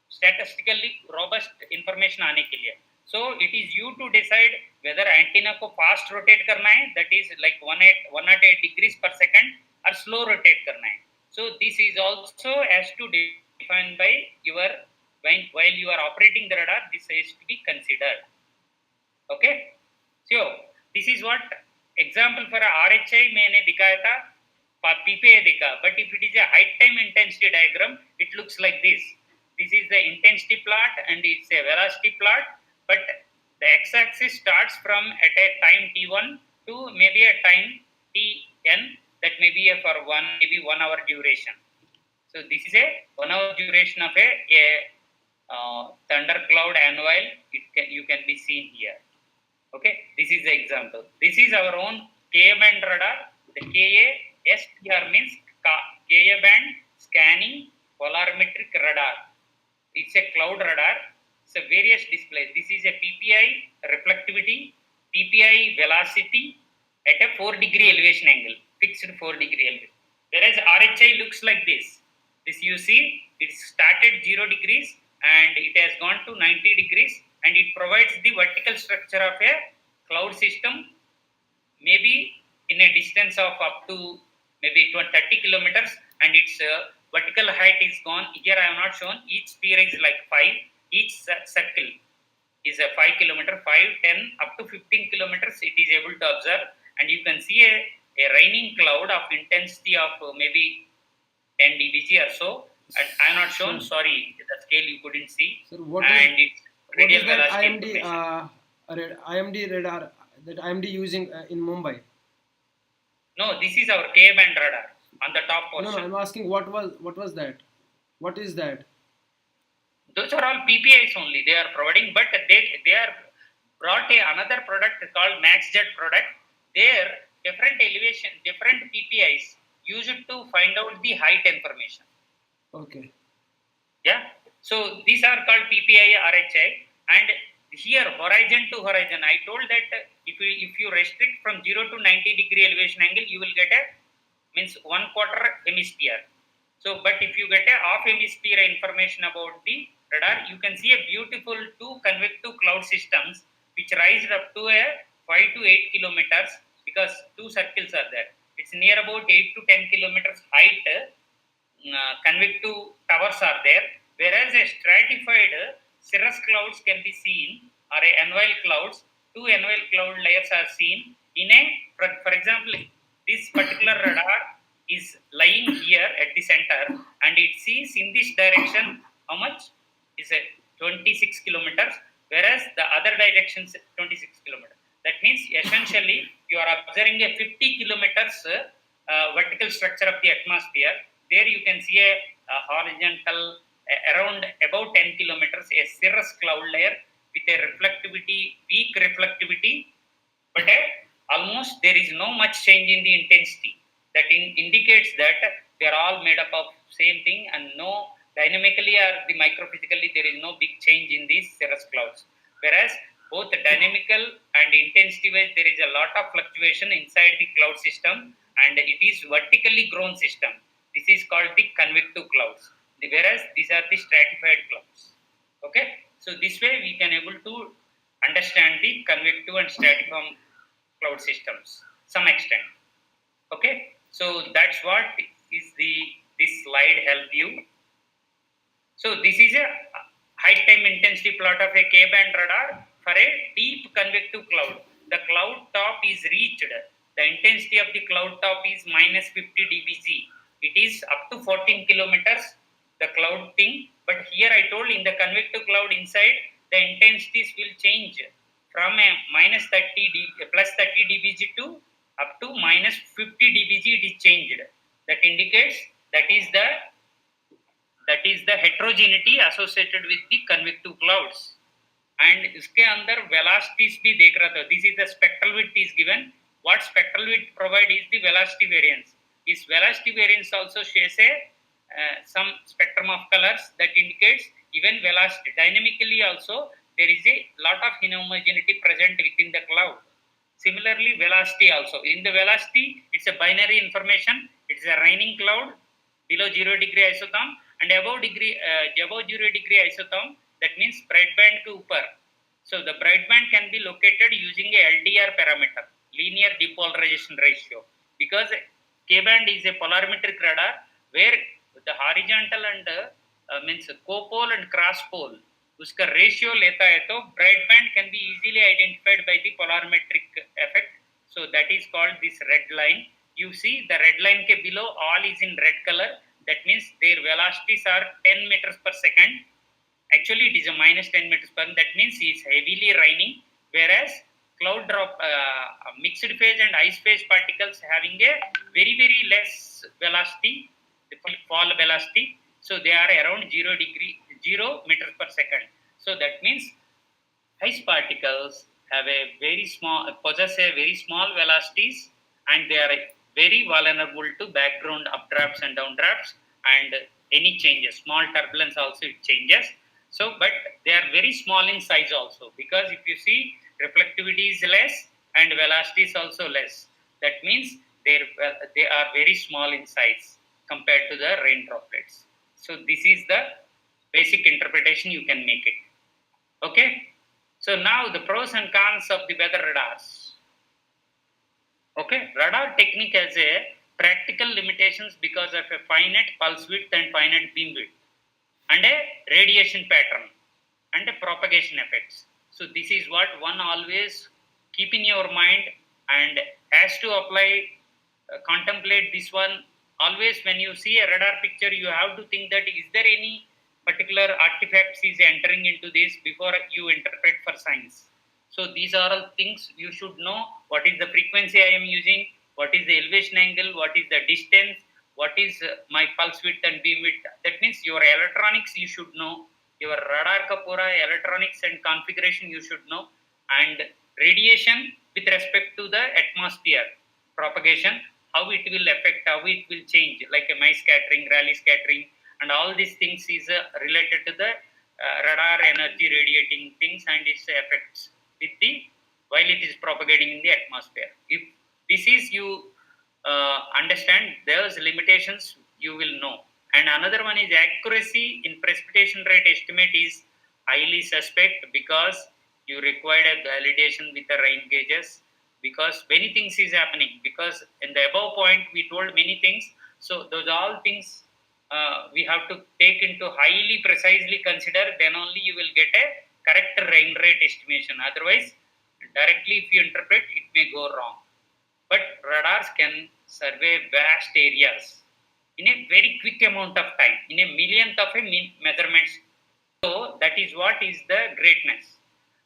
Statistically robust information आने के लिए. So it is you to decide whether antenna को fast rotate करना है, that is like 108 degrees per second, or slow rotate करना है. So this is also has to defined by your while you are operating the radar. This has to be considered. Okay. So this is what example for RHI मैंने दिखाया था, PPA दिखा. But if it is a height time intensity diagram, it looks like this. This is the intensity plot and it's a velocity plot. But the x-axis starts from at a time t1 to maybe a time tn, that may be for maybe 1 hour duration. So this is a 1 hour duration of a thunder cloud annual. You can be seen here. Okay, this is the example. This is our own Ka band radar. The KA means Ka band scanning polarimetric radar. It's a cloud radar. It's a various displays. This is a PPI reflectivity, PPI velocity at a 4-degree elevation angle, fixed 4-degree elevation. Whereas RHI looks like this. This you see, it started 0 degrees and it has gone to 90 degrees, and it provides the vertical structure of a cloud system, maybe in a distance of up to maybe 30 kilometers, and its vertical height is gone. Here I have not shown. Each sphere is like 5. Each circle is a 5 kilometer, 5, 10, up to 15 kilometers it is able to observe, and you can see a raining cloud of intensity of maybe 10 dBg or so. And I have not shown, sorry, the scale you couldn't see. Sir, What is that IMD radar that IMD using in Mumbai? No, this is our K band radar on the top portion. No, I'm asking what was that? What is that? Those are all PPIs only they are providing, but they are brought another product called MaxJet product. There different elevation, different PPIs used to find out the height information. Okay. Yeah. So these are called PPI, RHI, and here horizon to horizon. I told that if you restrict from 0 to 90-degree elevation angle, you will get means 1/4 hemisphere. So, but if you get a half hemisphere information about the radar, you can see a beautiful 2 convective cloud systems which rise up to a 5 to 8 kilometers, because 2 circles are there. It's near about 8 to 10 kilometers height. Convective towers are there, whereas a stratified cirrus clouds can be seen, or a annual clouds. 2 annual cloud layers are seen in a, for example, this particular radar is lying here at the center, and it sees in this direction how much is a 26 kilometers, whereas the other direction is 26 kilometers. That means essentially you are observing a 50 kilometers vertical structure of the atmosphere. There you can see a horizontal around about 10 kilometers, a cirrus cloud layer with a reflectivity, weak reflectivity, but almost there is no much change in the intensity. That indicates that they are all made up of same thing, and no dynamically or the microphysically there is no big change in these cirrus clouds. Whereas both dynamical and intensity wise there is a lot of fluctuation inside the cloud system, and it is vertically grown system. This is called the convective clouds, whereas these are the stratified clouds. Okay, so this way we can able to understand the convective and stratiform cloud systems some extent. Okay, so that's what is this slide help you. So this is a height time intensity plot of a K band radar for a deep convective cloud. The cloud top is reached. The intensity of the cloud top is minus 50 dBg. It is up to 14 kilometers, the cloud thing. But here I told in the convective cloud inside, the intensities will change from a minus 30 plus 30 dBg to up to minus 50 dBg. It is changed. That indicates that is the heterogeneity associated with the convective clouds. And इसके अंदर velocities भी देख रहा था. This is the spectral width is given. What spectral width provide is the velocity variance. This velocity variance also shows some spectrum of colors that indicates even velocity. Dynamically also there is a lot of inhomogeneity present within the cloud. Similarly, velocity also. In the velocity, it's a binary information. It's a raining cloud below 0 degree isotherm and above 0 degree isotherm. That means bright band to upper. So the bright band can be located using a LDR parameter, linear depolarization ratio, because K band is a polarimetric radar where the horizontal and means copole and cross pole उसका ratio लेता है तो bright band can be easily identified by the polarimetric effect. So that is called this red line. You see the red line ke below all is in red color. That means their velocities are 10 meters per second. Actually, it is a minus 10 meters per second. That means it's heavily raining. Whereas cloud drop, mixed phase and ice phase particles having a very less velocity, the fall velocity. So they are around 0 meters per second. So that means ice particles have a possess a very small velocities, and they are very vulnerable to background updrafts and downdrafts and any changes. Small turbulence also it changes. So, but they are very small in size also, because if you see reflectivity is less and velocity is also less. That means they are very small in size compared to the rain droplets. So this is the basic interpretation you can make it. Okay. So now the pros and cons of the weather radars. Okay, radar technique has a practical limitations because of a finite pulse width and finite beam width, and a radiation pattern and a propagation effects. So this is what one always keep in your mind and has to apply, contemplate this one. Always when you see a radar picture, you have to think that is there any particular artifacts is entering into this before you interpret for science. So these are all things you should know. What is the frequency I am using? What is the elevation angle? What is the distance? What is my pulse width and beam width? That means your electronics you should know. Your radar ka pura electronics and configuration you should know. And radiation with respect to the atmosphere propagation, how it will affect, how it will change, like a Mie scattering, Rayleigh scattering, and all these things is related to the radar energy radiating things and its effects with the while it is propagating in the atmosphere. If this is you understand, those limitations you will know. And another one is accuracy in precipitation rate estimate is highly suspect, because you required a validation with the rain gauges, because many things is happening, because in the above point we told many things. So those all things we have to take into highly precisely consider, then only you will get a correct rain rate estimation. Otherwise, directly if you interpret, it may go wrong. But radars can survey vast areas in a very quick amount of time, in a millionth of a measurements. So that is what is the greatness.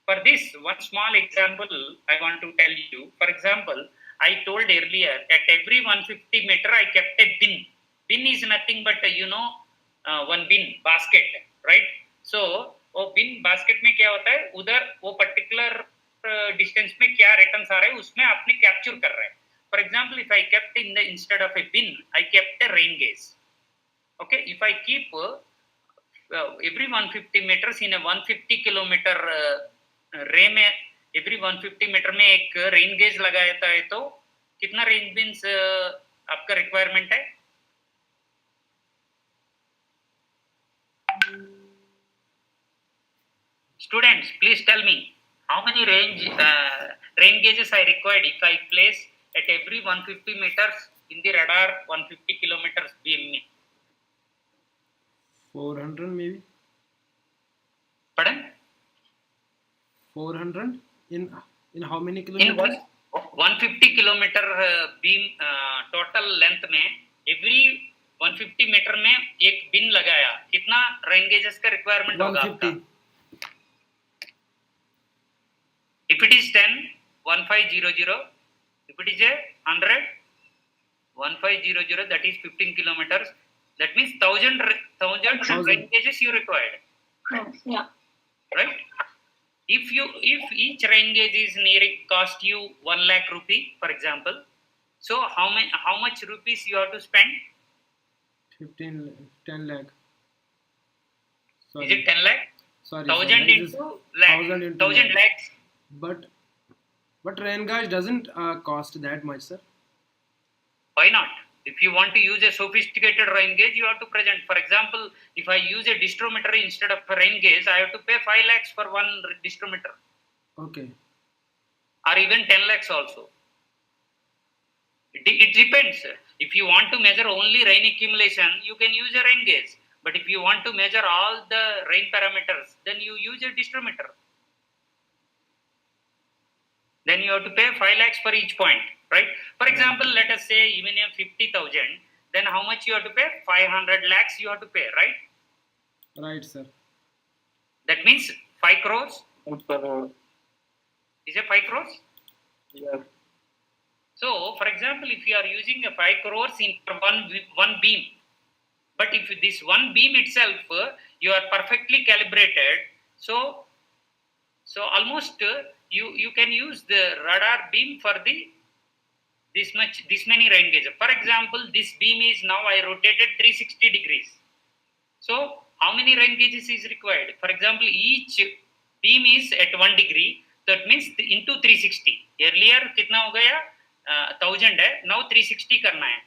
For this, one small example I want to tell you. For example, I told earlier, at every 150 meter I kept a bin. Bin is nothing but one bin basket, right? So वो bin basket में क्या होता है, उधर वो particular distance में क्या returns आ रहा है उसमें आपने capture कर रहा है. For example, if I kept instead of a bin, I kept a rain gauge. Okay, if I keep every 150 meters in a 150 kilometer रे में every 150 मीटर में एक रेन गेज लगाता है तो कितना रेन बिन्स आपका रिक्वायरमेंट है? Students, please tell me how many rain gauges I required if I place at every 150 meters in the radar 150 kilometers beam में? 400 maybe. Pardon? 400 in how many kilometers? In 150 kilometer beam total length में every 150 metre में एक बिन लगाया, कितना rain gauges का requirement होगा आपका? If it is 10, 1500. If it is 100, 1500, that is 15 kilometers. That means 1000 rain gauges you required. Yeah. Right? If each rain gauge is nearing cost you 1 lakh rupee, for example, so how much rupees you have to spend? 10 lakh. Sorry. Is it 10 lakh? Sorry. 1000 into lakh. 1000 lakhs. But But rain gauge doesn't cost that much, sir. Why not? If you want to use a sophisticated rain gauge, you have to present. For example, if I use a distrometer instead of a rain gauge, I have to pay 5 lakhs for one distrometer, Okay. or even 10 lakhs also. It depends. If you want to measure only rain accumulation, you can use a rain gauge. But if you want to measure all the rain parameters, then you use a distrometer. Then you have to pay 5 lakhs for each point, right? For example, let us say even a 50,000, then how much you have to pay? 500 lakhs you have to pay, right? Right, sir. That means 5 crores. Is it 5 crores? Yeah. So, for example, if you are using a 5 crores in one beam, but if this one beam itself you are perfectly calibrated, so almost you can use the radar beam for this many rain gauges. For example, this beam is now I rotated 360 degrees. So how many rain gauges is required? For example, each beam is at 1 degree. That means into 360. Earlier कितना हो गया 1000 है. Now 360 करना है.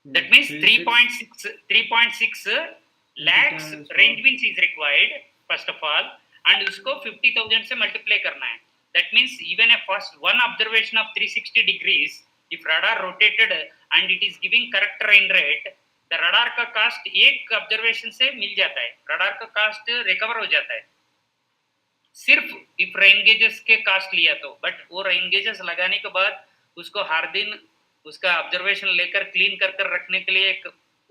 That means 3.6 lakhs range winds is required first of all, and उसको 50,000 से multiply करना है. That means even a first one observation of 360 degrees, if radar rotated and it is giving correct rain rate, the radar का cost एक observation से मिल जाता है. Radar का cost recover हो जाता है. सिर्फ if rain gauges के cost लिया तो, but वो rain gauges लगाने के बाद उसको हर दिन उसका ऑब्जर्वेशन लेकर क्लीन कर रखने के लिए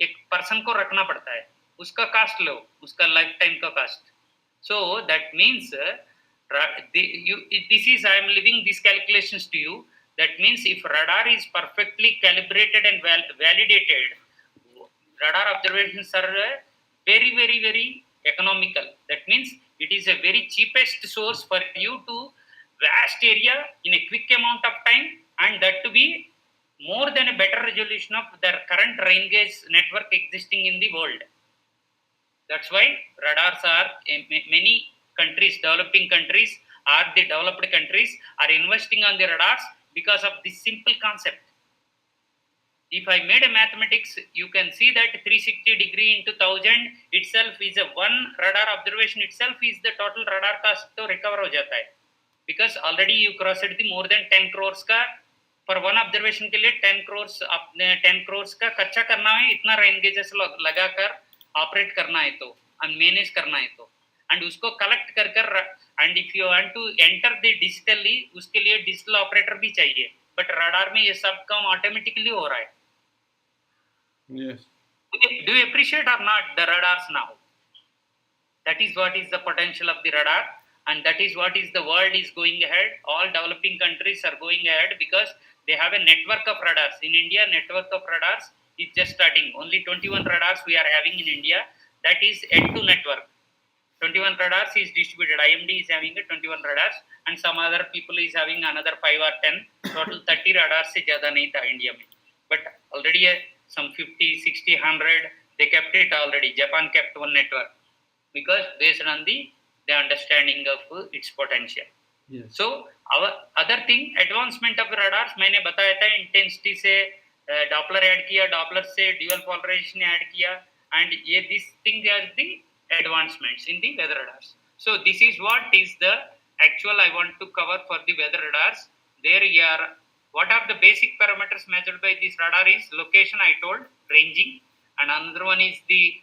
एक पर्सन को रखना पड़ता है. उसका कास्ट लो, उसका लाइफ टाइम का cost. So that means this is I am leaving these calculations to you. That means if radar is perfectly calibrated and validated, radar observations are very economical. That means it is a very cheapest source for you to vast area in a quick amount of time, and that to be more than a better resolution of the current rain gauge network existing in the world. That's why radars are many countries, developing countries or the developed countries are investing on the radars because of this simple concept. If I made a mathematics, you can see that 360 degree into 1000 itself is a one radar observation itself is the total radar cost to recover हो जाता है. Because already you crossed the more than 10 crores का for one observation के लिए 10 crores का खर्चा करना है. इतना rain gauges लगाकर ऑपरेट करना है तो and मैनेज करना है तो, and उसको कलेक्ट कर and if you want to enter the digitally उसके लिए डिजिटल ऑपरेटर भी चाहिए. बट रडार में ये सब काम ऑटोमेटिकली हो रहा है. Yes. Do you appreciate or not the radars now? That is what is the potential of the radar, and that is what is the world is going ahead. All developing countries are going ahead because they have a network of radars. In India, network of radars is just starting. Only 21 radars we are having in India. That is N2 network. 21 radars is distributed. IMD is having a 21 radars, and some other people is having another 5 or 10. Total 30 radars से ज़्यादा नहीं था India में. But already some 50, 60, 100 they kept it already. Japan kept one network because based on the understanding of its potential. Yes. So our other thing, advancement of radars मैंने बताया था. Intensity से Doppler add किया, Doppler से dual polarisation add किया, and ये this thing are the advancements in the weather radars. So this is what is the actual I want to cover for the weather radars. There you are. What are the basic parameters measured by this radar is location, I told, ranging, and another one is the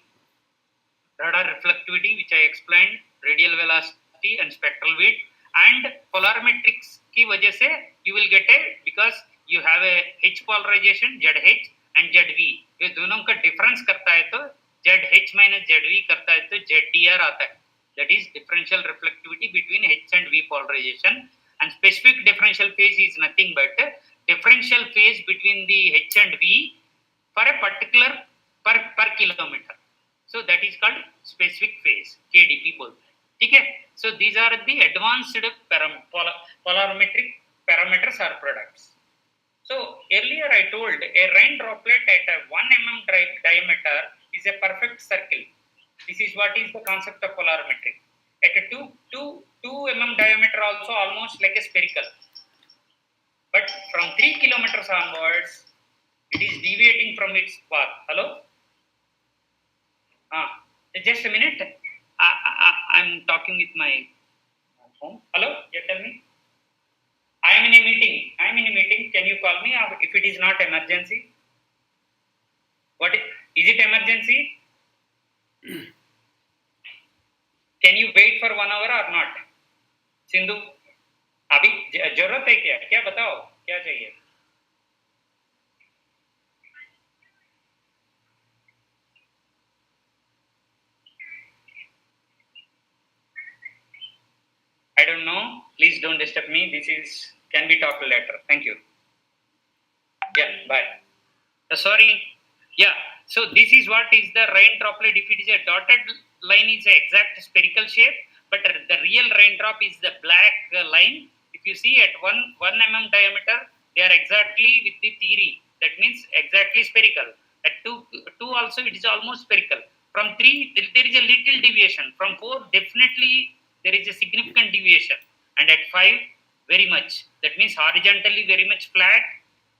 radar reflectivity, which I explained, radial velocity and spectral width, and polarimetrics की वजह से you will get a, because you have a H polarization ZH and ZV, ये दोनों का difference करता है तो ZH minus ZV करता है तो ZDR आता है. That is differential reflectivity between H and V polarization. And specific differential phase is nothing but differential phase between the H and V for a particular per kilometer. So that is called specific phase, KDP बोलते हैं. ठीक है. So these are the advanced polarimetric parameters or products. So earlier I told a rain droplet at a 1 mm diameter is a perfect circle. This is what is the concept of polarimetric. at a 2 mm diameter also almost like a spherical. But from 3 kilometers onwards, it is deviating from its path. Hello? Just a minute. I'm talking with my phone. Hello? Yeah, tell me. I am in a meeting. Can you call me if it is not emergency? What is it emergency? Can you wait for 1 hour or not? Sindhu अभी जरूरत है क्या? क्या बताओ क्या चाहिए? I don't know. Please don't disturb me. This is can be talked later. Thank you. Yeah, bye. Sorry. Yeah. So this is what is the rain droplet. If it is a dotted line, is a exact spherical shape, but the real raindrop is the black line. If you see at 1 mm diameter, they are exactly with the theory. That means exactly spherical. At 2 also it is almost spherical. From 3 there is a little deviation. From 4 definitely there is a significant deviation, and at 5 very much. That means horizontally very much flat,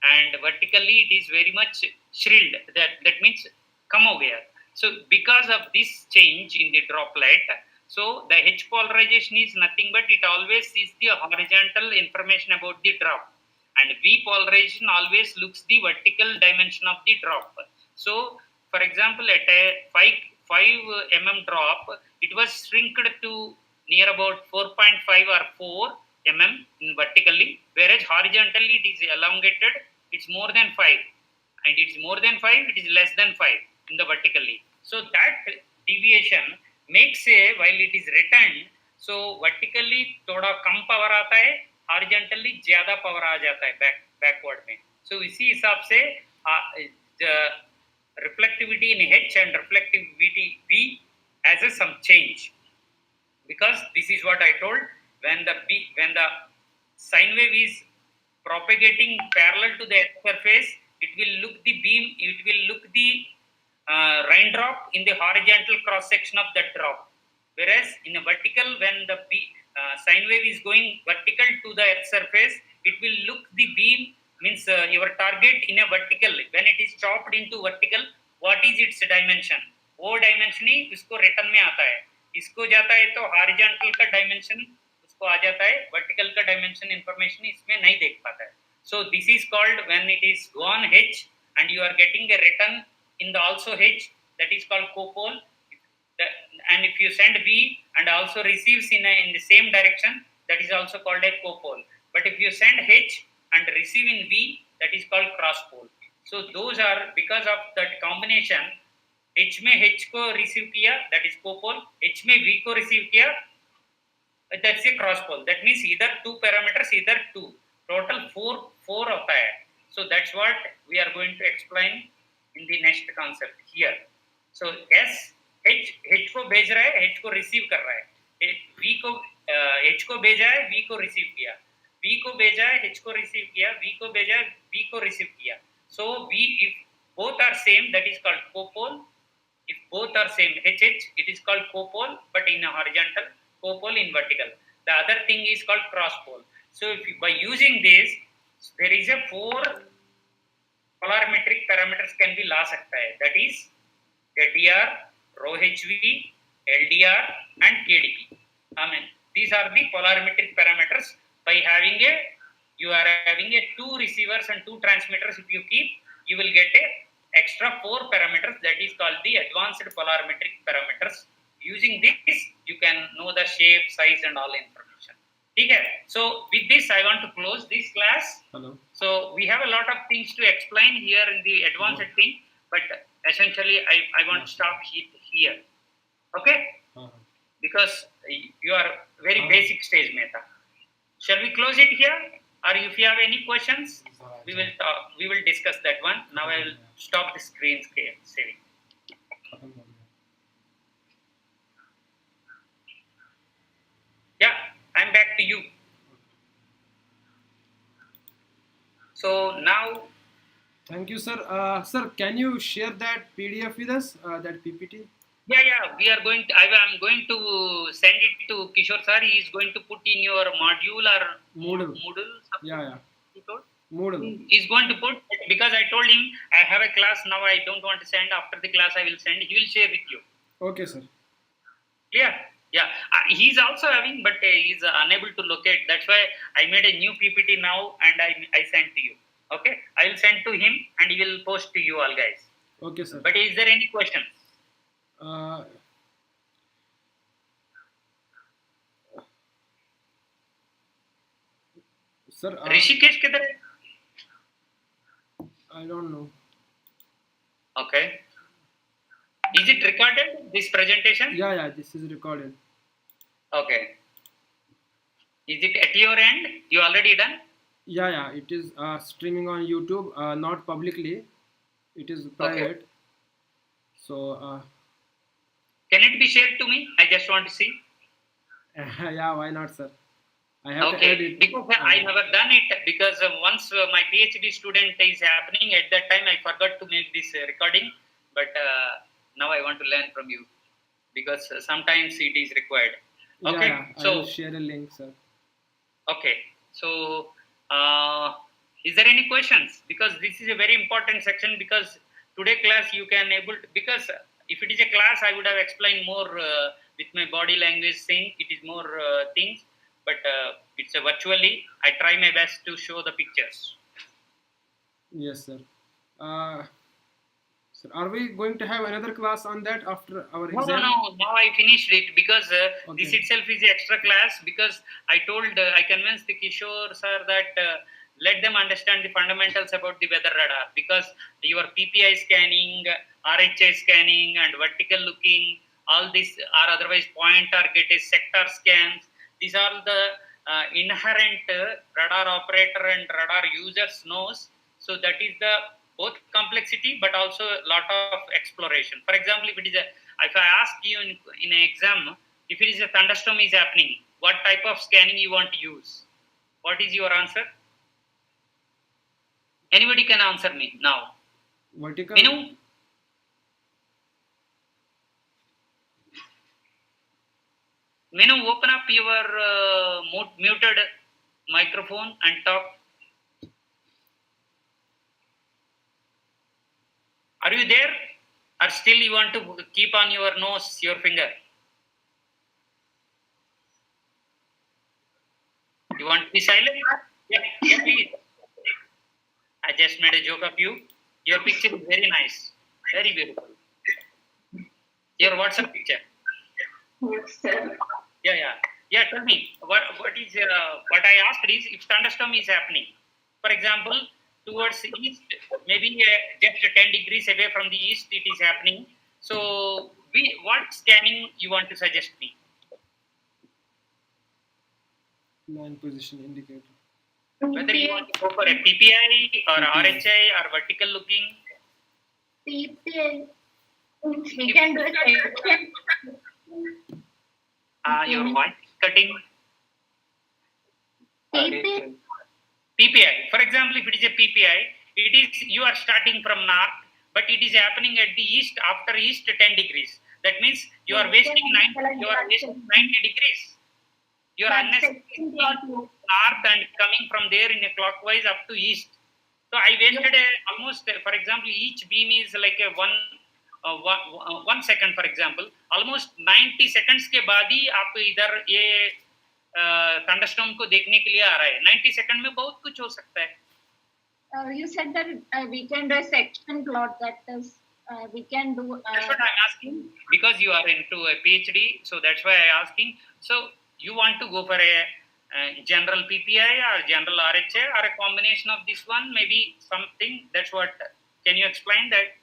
and vertically it is very much shrilled. That means come over. So because of this change in the droplet, so the H polarization is nothing but it always is the horizontal information about the drop, and V polarization always looks the vertical dimension of the drop. So for example, at a 5 mm drop, it was shrinked to near about 4.5 or 4 mm in vertically, whereas horizontally it is elongated. It's more than 5, and it's more than 5, it is less than 5 in the vertically. So that deviation makes a, while it is written, so vertically थोड़ा कम power आता है, horizontally ज़्यादा power आ जाता है backward में. So इसी हिसाब से the reflectivity in H and reflectivity V has some change, because this is what I told. When the sine wave is propagating parallel to the earth surface, it will look the beam, it will look the raindrop in the horizontal cross section of that drop. Whereas in a vertical, when the sine wave is going vertical to the earth surface, it will look the beam, means your target in a vertical. When it is chopped into vertical, what is its dimension? वो dimension ही इसको return में आता है. इसको जाता है तो horizontal का dimension उसको आ जाता है, vertical का dimension information इसमें नहीं देख पाता है. So this is called, when it is gone H and you are getting a return in the also H, that is called copole. And if you send V and also receives in the same direction, that is also called a copole. But if you send H and receive in V, that is called cross pole. So those are because of that combination. H में H को receive किया, that is copole. H में V को receive किया, that's a cross pole. That means either 2 parameters, either 2. Total 4 होता है. So that's what we are going to explain in the next concept here. So S, H को भेज रहा है, H को receive कर रहा है. V को H को भेजा है, V को receive किया. V को भेजा है, H को receive किया. V को भेजा है, V को receive किया. So V, if both are same, that is called copole. If both are same HH, it is called copole, but in a horizontal, copole in vertical. The other thing is called cross pole. So if you, by using this, there is a 4 polarimetric parameters can be ला सकता है. That is ATR, rho HV, LDR and KDP. I mean, these are the polarimetric parameters. By having you are having 2 receivers and 2 transmitters. If you keep, you will get a extra 4 parameters, that is called the advanced polarimetric parameters. Using this, you can know the shape, size and all information. Okay. So with this, I want to close this class. Hello. So we have a lot of things to explain here in the advanced thing, but essentially I want to stop here. Okay? Because you are very basic stage meta. Shall we close it here? Or if you have any questions, we will talk. We will discuss that one. Now I will stop the screen saving. Yeah, I'm back to you. So now. Thank you, sir. Sir, can you share that PDF with us, that PPT? Yeah. We are going to. I'm going to send it to Kishore sir. He is going to put in your module or Moodle. Moodle. Yeah. You told? Moodle. He's going to put, because I told him I have a class now. I don't want to send. After the class, I will send. He will share with you. Okay, sir. Clear? Yeah. He's also having, but he's unable to locate. That's why I made a new PPT now and I sent to you. Okay. I will send to him and he will post to you all guys. Okay, sir. But is there any questions? Uh, sir, Rishikesh किधर है? I don't know. Okay. Is it recorded, this presentation? Yeah, this is recorded. Okay. Is it at your end? You already done? Yeah, it is streaming on YouTube, not publicly. It is private. So, Can it be shared to me? I just want to see. yeah, why not, sir? I have to Okay, edit. because I never done it, because once my PhD student is happening, at that time I forgot to make this recording, but now I want to learn from you, because sometimes it is required. Okay, Yeah, I will share a link, sir. Okay, so is there any questions? Because this is a very important section, because today class you can able to, because if it is a class I would have explained more with my body language thing, it is more things, but it's a virtually, I try my best to show the pictures. Yes, sir. Sir, are we going to have another class on that after our exam? No, now I finished it, because this itself is an extra class, because I told, I convinced the Kishore sir that let them understand the fundamentals about the weather radar, because your PPI scanning, RHI scanning and vertical looking, all these are otherwise point targeted sector scans. These are the inherent radar operator and radar users knows. So that is the both complexity, but also a lot of exploration. For example, if I ask you in an exam, if it is a thunderstorm is happening, what type of scanning you want to use? What is your answer? Anybody can answer me now. Vertical. Menu, open up your muted microphone and talk. Are you there? Or still you want to keep on your nose, your finger? You want to be silent? Yeah, please. I just made a joke of you. Your picture is very nice. Very beautiful. Your WhatsApp picture. Yes, sir. Yeah, tell me. What I asked is, if thunderstorm is happening, for example, towards east, maybe just 10 degrees away from the east, it is happening. So, what scanning you want to suggest me? Line position indicator. Whether you want to go for a PPI or RHI or vertical looking? PPI. We can do it. Your voice cutting. PPI. For example, if it is a PPI, it is you are starting from north, but it is happening at the east, after east 10 degrees. That means you are wasting 90 degrees. You are unnecessarily north and coming from there in a clockwise up to east. So I wasted almost, for example, each beam is like a 1 second, for example. Almost 90 seconds के बाद ही आप इधर ये thunderstorm को देखने के लिए आ रहा है. 90 सेकंड में बहुत कुछ हो सकता है. You said that we can do a section plot, that is, we can do. That's what I'm asking, because you are into a PhD, so that's why I'm asking. So you want to go for a general PPI or general RHA or a combination of this one, maybe something. That's what. Can you explain that?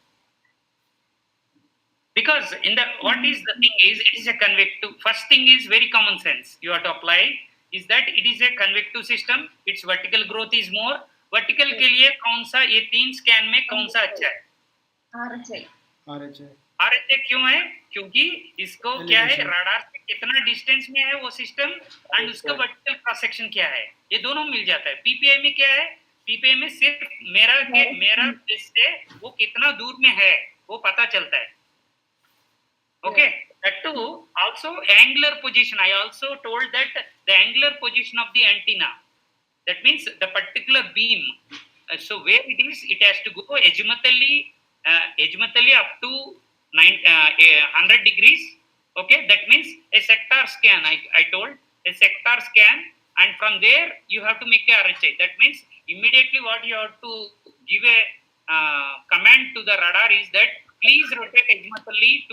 Because what is the thing is, it is a convective. First thing is very common sense. You have to apply is that it is a convective system. Its vertical growth is more. Vertical के लिए कौन सा ये 3 scan में कौन सा अच्छा है? RHA क्यों है? क्योंकि इसको क्या है, रडार से कितना डिस्टेंस में है वो सिस्टम एंड उसका वर्टिकल क्रॉस सेक्शन क्या है, ये दोनों मिल जाता है. पीपीआई में क्या है? पीपीआई में सिर्फ मेरा बेस से वो कितना दूर में है वो पता चलता है. Okay, that too, also angular position. I also told that the angular position of the antenna, that means the particular beam. So where it is, it has to go azimutally up to 100 degrees. Okay, that means a sector scan. I told a sector scan, and from there you have to make a RHI. That means immediately what you have to give a command to the radar is that please rotate azimutally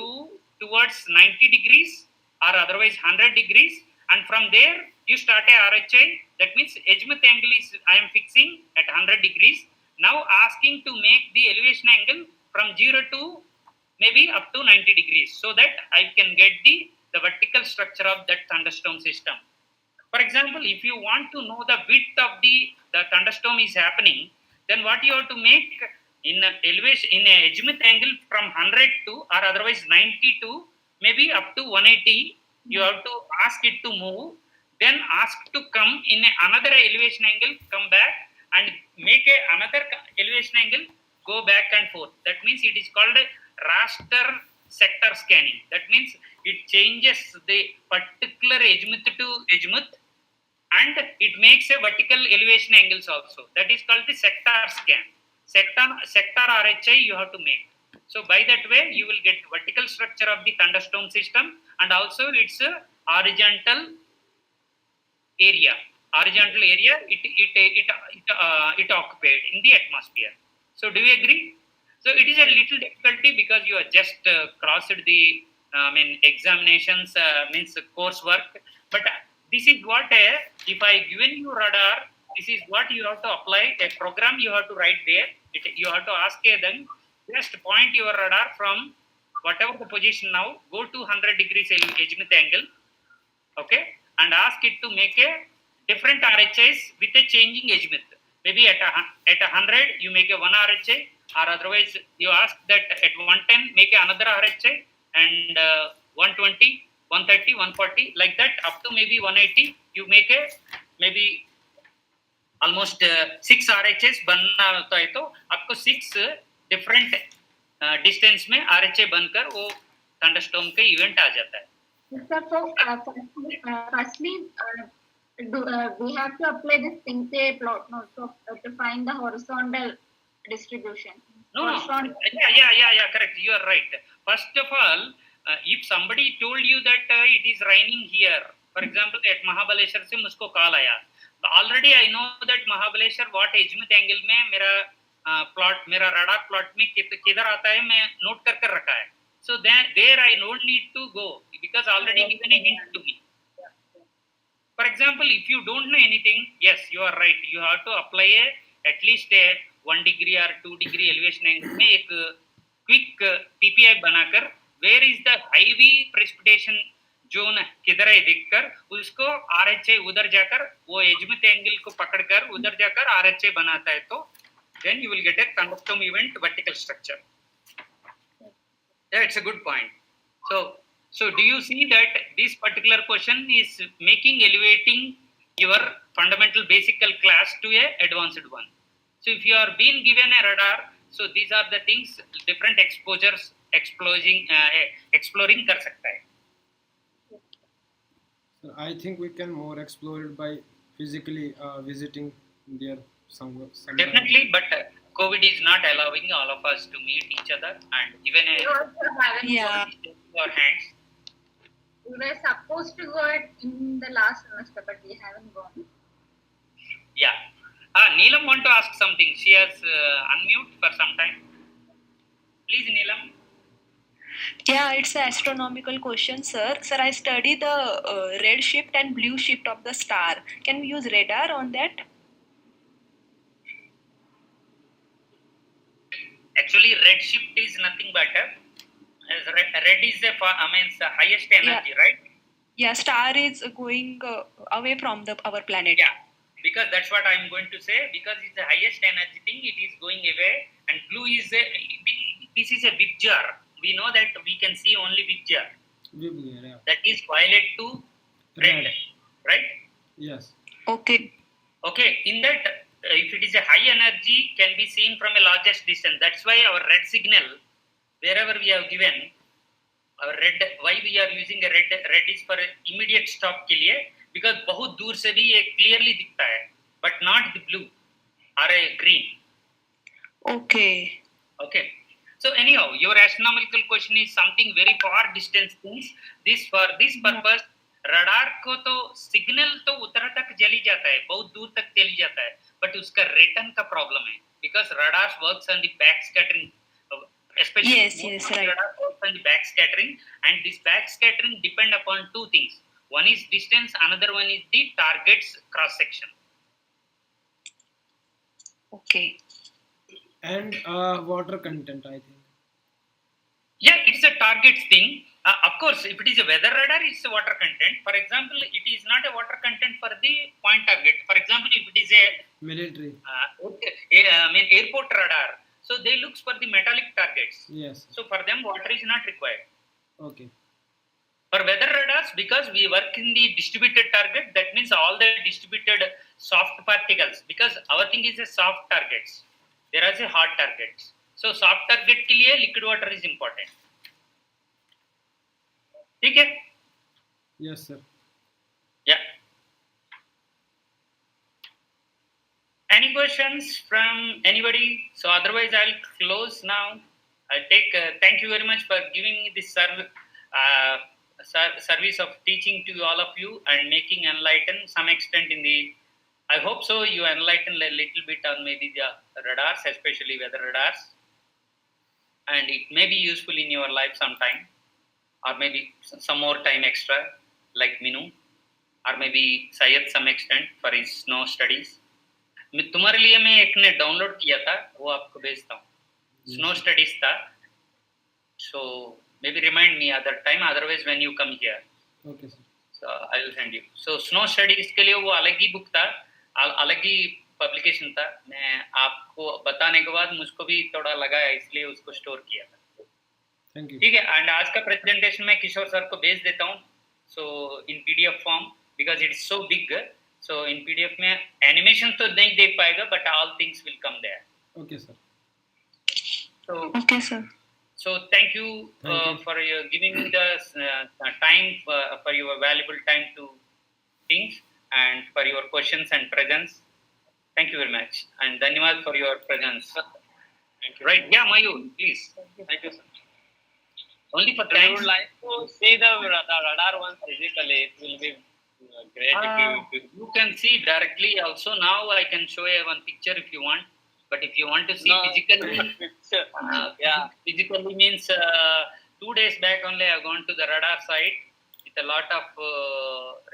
towards 90 degrees or otherwise 100 degrees, and from there you start a RHI. That means azimuth angle is I am fixing at 100 degrees. Now asking to make the elevation angle from 0 to maybe up to 90 degrees, so that I can get the vertical structure of that thunderstorm system. For example, if you want to know the width of the thunderstorm is happening, then what you have to make in elevation in a azimuth angle from 100 to or otherwise 90 to maybe up to 180, you have to ask it to move, then ask to come in another elevation angle, come back and make another elevation angle, go back and forth. That means it is called raster sector scanning. That means it changes the particular azimuth to azimuth, and it makes a vertical elevation angles also. That is called the sector scan. Sector RHI you have to make. So by that way you will get vertical structure of the thunderstorm system, and also its horizontal area. Horizontal area it occupied in the atmosphere. So do you agree? So it is a little difficulty because you have just crossed the examinations, means coursework. But this is what if I given you radar, this is what you have to apply. A program you have to write there. You have to ask them, just point your radar from whatever the position now, go to 100 degrees azimuth angle, okay, and ask it to make a different RHIs with a changing azimuth. Maybe at 100 you make a one RHI, or otherwise you ask that at 110 make another RHI, and 120, 130, 140, like that up to maybe 180 you make a maybe almost 6 RHIs बनना होता है, तो आपको 6 different distance में RHI बनकर वो thunderstorm का event आ जाता है. Sir, so firstly, we have to apply this Pingte plot no, so, to find the horizontal distribution. No, yeah, correct. You are right. First of all, if somebody told you that it is raining here, for example, at Mahabaleshwar से मुझको call आया, already I know that Mahabaleshwar what azimuth angle में मेरा plot, मेरा radar plot में किधर आता है मैं note कर रखा है. So there I don't need to go because already given a hint to me. For example, if you don't know anything, yes, you are right. You have to apply at least a 1 degree or 2 degree elevation angle में एक quick PPI बनाकर where is the heavy precipitation zone किधर है देखकर उसको RHI उधर जाकर वो azimuth angle को पकड़कर उधर जाकर RHI बनाता है, तो then you will get a thunderstorm event vertical structure. Yeah, it's a good point. So do you see that this particular question is elevating your fundamental basic class to a advanced one? So if you are being given a radar, so these are the things different exposures exploring कर सकता है. So I think we can more explore it by physically visiting there somewhere. Definitely, but COVID is not allowing all of us to meet each other, and even We also haven't Yeah. our hands. We were supposed to go in the last semester, but we haven't gone. Yeah. Neelam want to ask something. She has unmute for some time. Please, Neelam. Yeah, it's an astronomical question, sir. Sir, I study the red shift and blue shift of the star. Can we use radar on that? Actually, red shift is nothing but red is the highest energy, right? Yeah, star is going away from our planet. Yeah, because that's what I'm going to say. Because it's the highest energy thing, it is going away, and blue is this is a big jar. We know that we can see only big jar. Yeah. That is violet to red, right? Yes. Okay. Okay, in that, if it is a high energy, can be seen from a largest distance. That's why our red signal, wherever we have given, और red, why we are using a red is for immediate stop के लिए, because बहुत दूर से भी ये clearly दिखता है, but not the blue or a green. Okay. Okay. So anyhow, your astronomical question is something very far distance things. This for this purpose, radar को तो signal तो उत्तर तक चली जाता है, बहुत दूर तक चली जाता है, but उसका return का problem है, because radar works on the backscattering, especially Yes, right. radar works on the backscattering, and this backscattering depend upon two things. One is distance, another one is the target's cross section. Okay. And water content, I think. Yeah, it's a target thing. Of course, if it is a weather radar, it's a water content. For example, it is not a water content for the point target. For example, if it is a Military. airport radar, so they look for the metallic targets. Yes. So for them, water is not required. Okay. For weather radars, because we work in the distributed target, that means all the distributed soft particles. Because our thing is a soft targets. There are a hard targets. So soft target के लिए liquid water is important. ठीक है? Yes, sir. Yeah. Any questions from anybody? So otherwise, I'll close now. I'll take. Thank you very much for giving me this service of teaching to all of you and making enlighten some extent in the. I hope so. You enlighten a little bit on maybe the radars, especially weather radars, and it may be useful in your life sometime, or maybe some more time extra, like Minu, or maybe Syed some extent for his snow studies. तुम्हारे लिए मैं एक ने download किया था, वो आपको भेजता हूँ. स्नो स्टडीज था. So maybe remind me other time, otherwise when you come here. Okay, sir. So I will send you. So snow studies के लिए वो अलग ही बुक था, अलग ही पब्लिकेशन था. मैं आपको बताने के बाद मुझको भी थोड़ा लगा, इसलिए उसको स्टोर किया था. Thank you. ठीक है. एंड आज का प्रेजेंटेशन मैं किशोर सर को भेज देता हूँ. So in PDF form, because it is so big. So in PDF में एनिमेशन तो नहीं देख पाएगा, but all things will come there. Okay, sir. So Okay, sir. so thank you, Thank you. for giving me the time, for your valuable time to things, and for your questions and presence. Thank you very much, and धन्यवाद for your presence. Thank you. Right? Yeah, Mayu, please. Thank you, sir. Only for I thanks. would like to see the radar once physically. It will be great if you. You can see directly also. Now I can show you one picture if you want. But if you want to see No, physically, picture. Yeah. physically means 2 days back only I have gone to the radar site with a lot of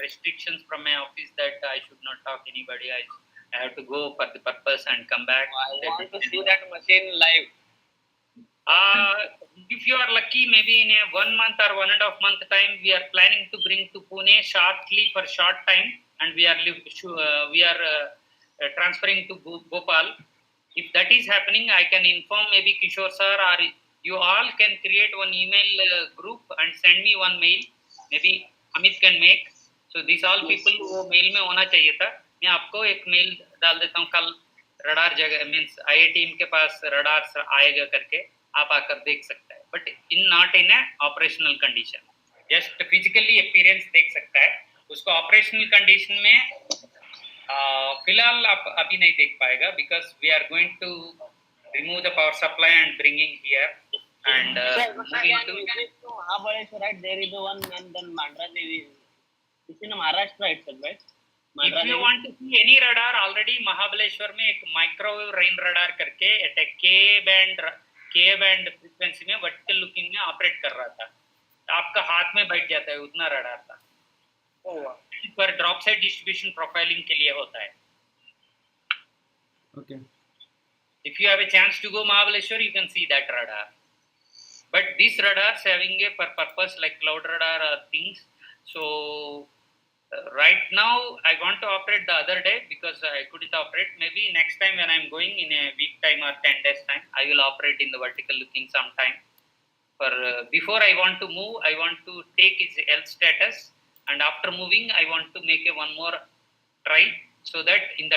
restrictions from my office that I should not talk anybody. I have to go for the purpose and come back. I want to see that machine live. If you are lucky, maybe in a 1 month or 1.5 month time, we are planning to bring to Pune shortly for short time, and we are transferring to Bhopal. If that is happening, I can inform maybe Kishore sir, or you all can create one email group and send me one mail. Maybe Amit can make. So these all people वो mail में होना चाहिए था. मैं आपको एक mail डाल देता हूँ कल. रडार जगह मीन्स IIT के पास रडार आएगा करके आप आकर देख सकता है, but in not in operational condition. Just physically appearance देख सकता है, उसको ऑपरेशनल कंडीशन में फिलहाल आप अभी नहीं देख पाएगा, because we are going to remove the power supply and bringing here and Mahabaleshwar, right? There is one, and then Mandra Devi. It's in Maharashtra itself, right? if you want to see any radar, already Mahabaleshwar में एक microwave rain radar करके eight के band frequency में vertical looking में operate कर रहा था. आपका हाथ में बैठ जाता है, उतना रडार था. पर ड्रॉप साइड डिस्ट्रीब्यूशन प्रोफाइलिंग के लिए होता है. Okay. If you have a chance to go Mahabaleshwar, you can see that radar. But these radars having a purpose like cloud radar or things. So right now I want to operate the other day because I couldn't operate. Maybe next time when I'm going in a week time or 10 days time, I will operate in the vertical looking sometime. For before I want to move, I want to take its health status, and after moving I want to make a one more try, so that in the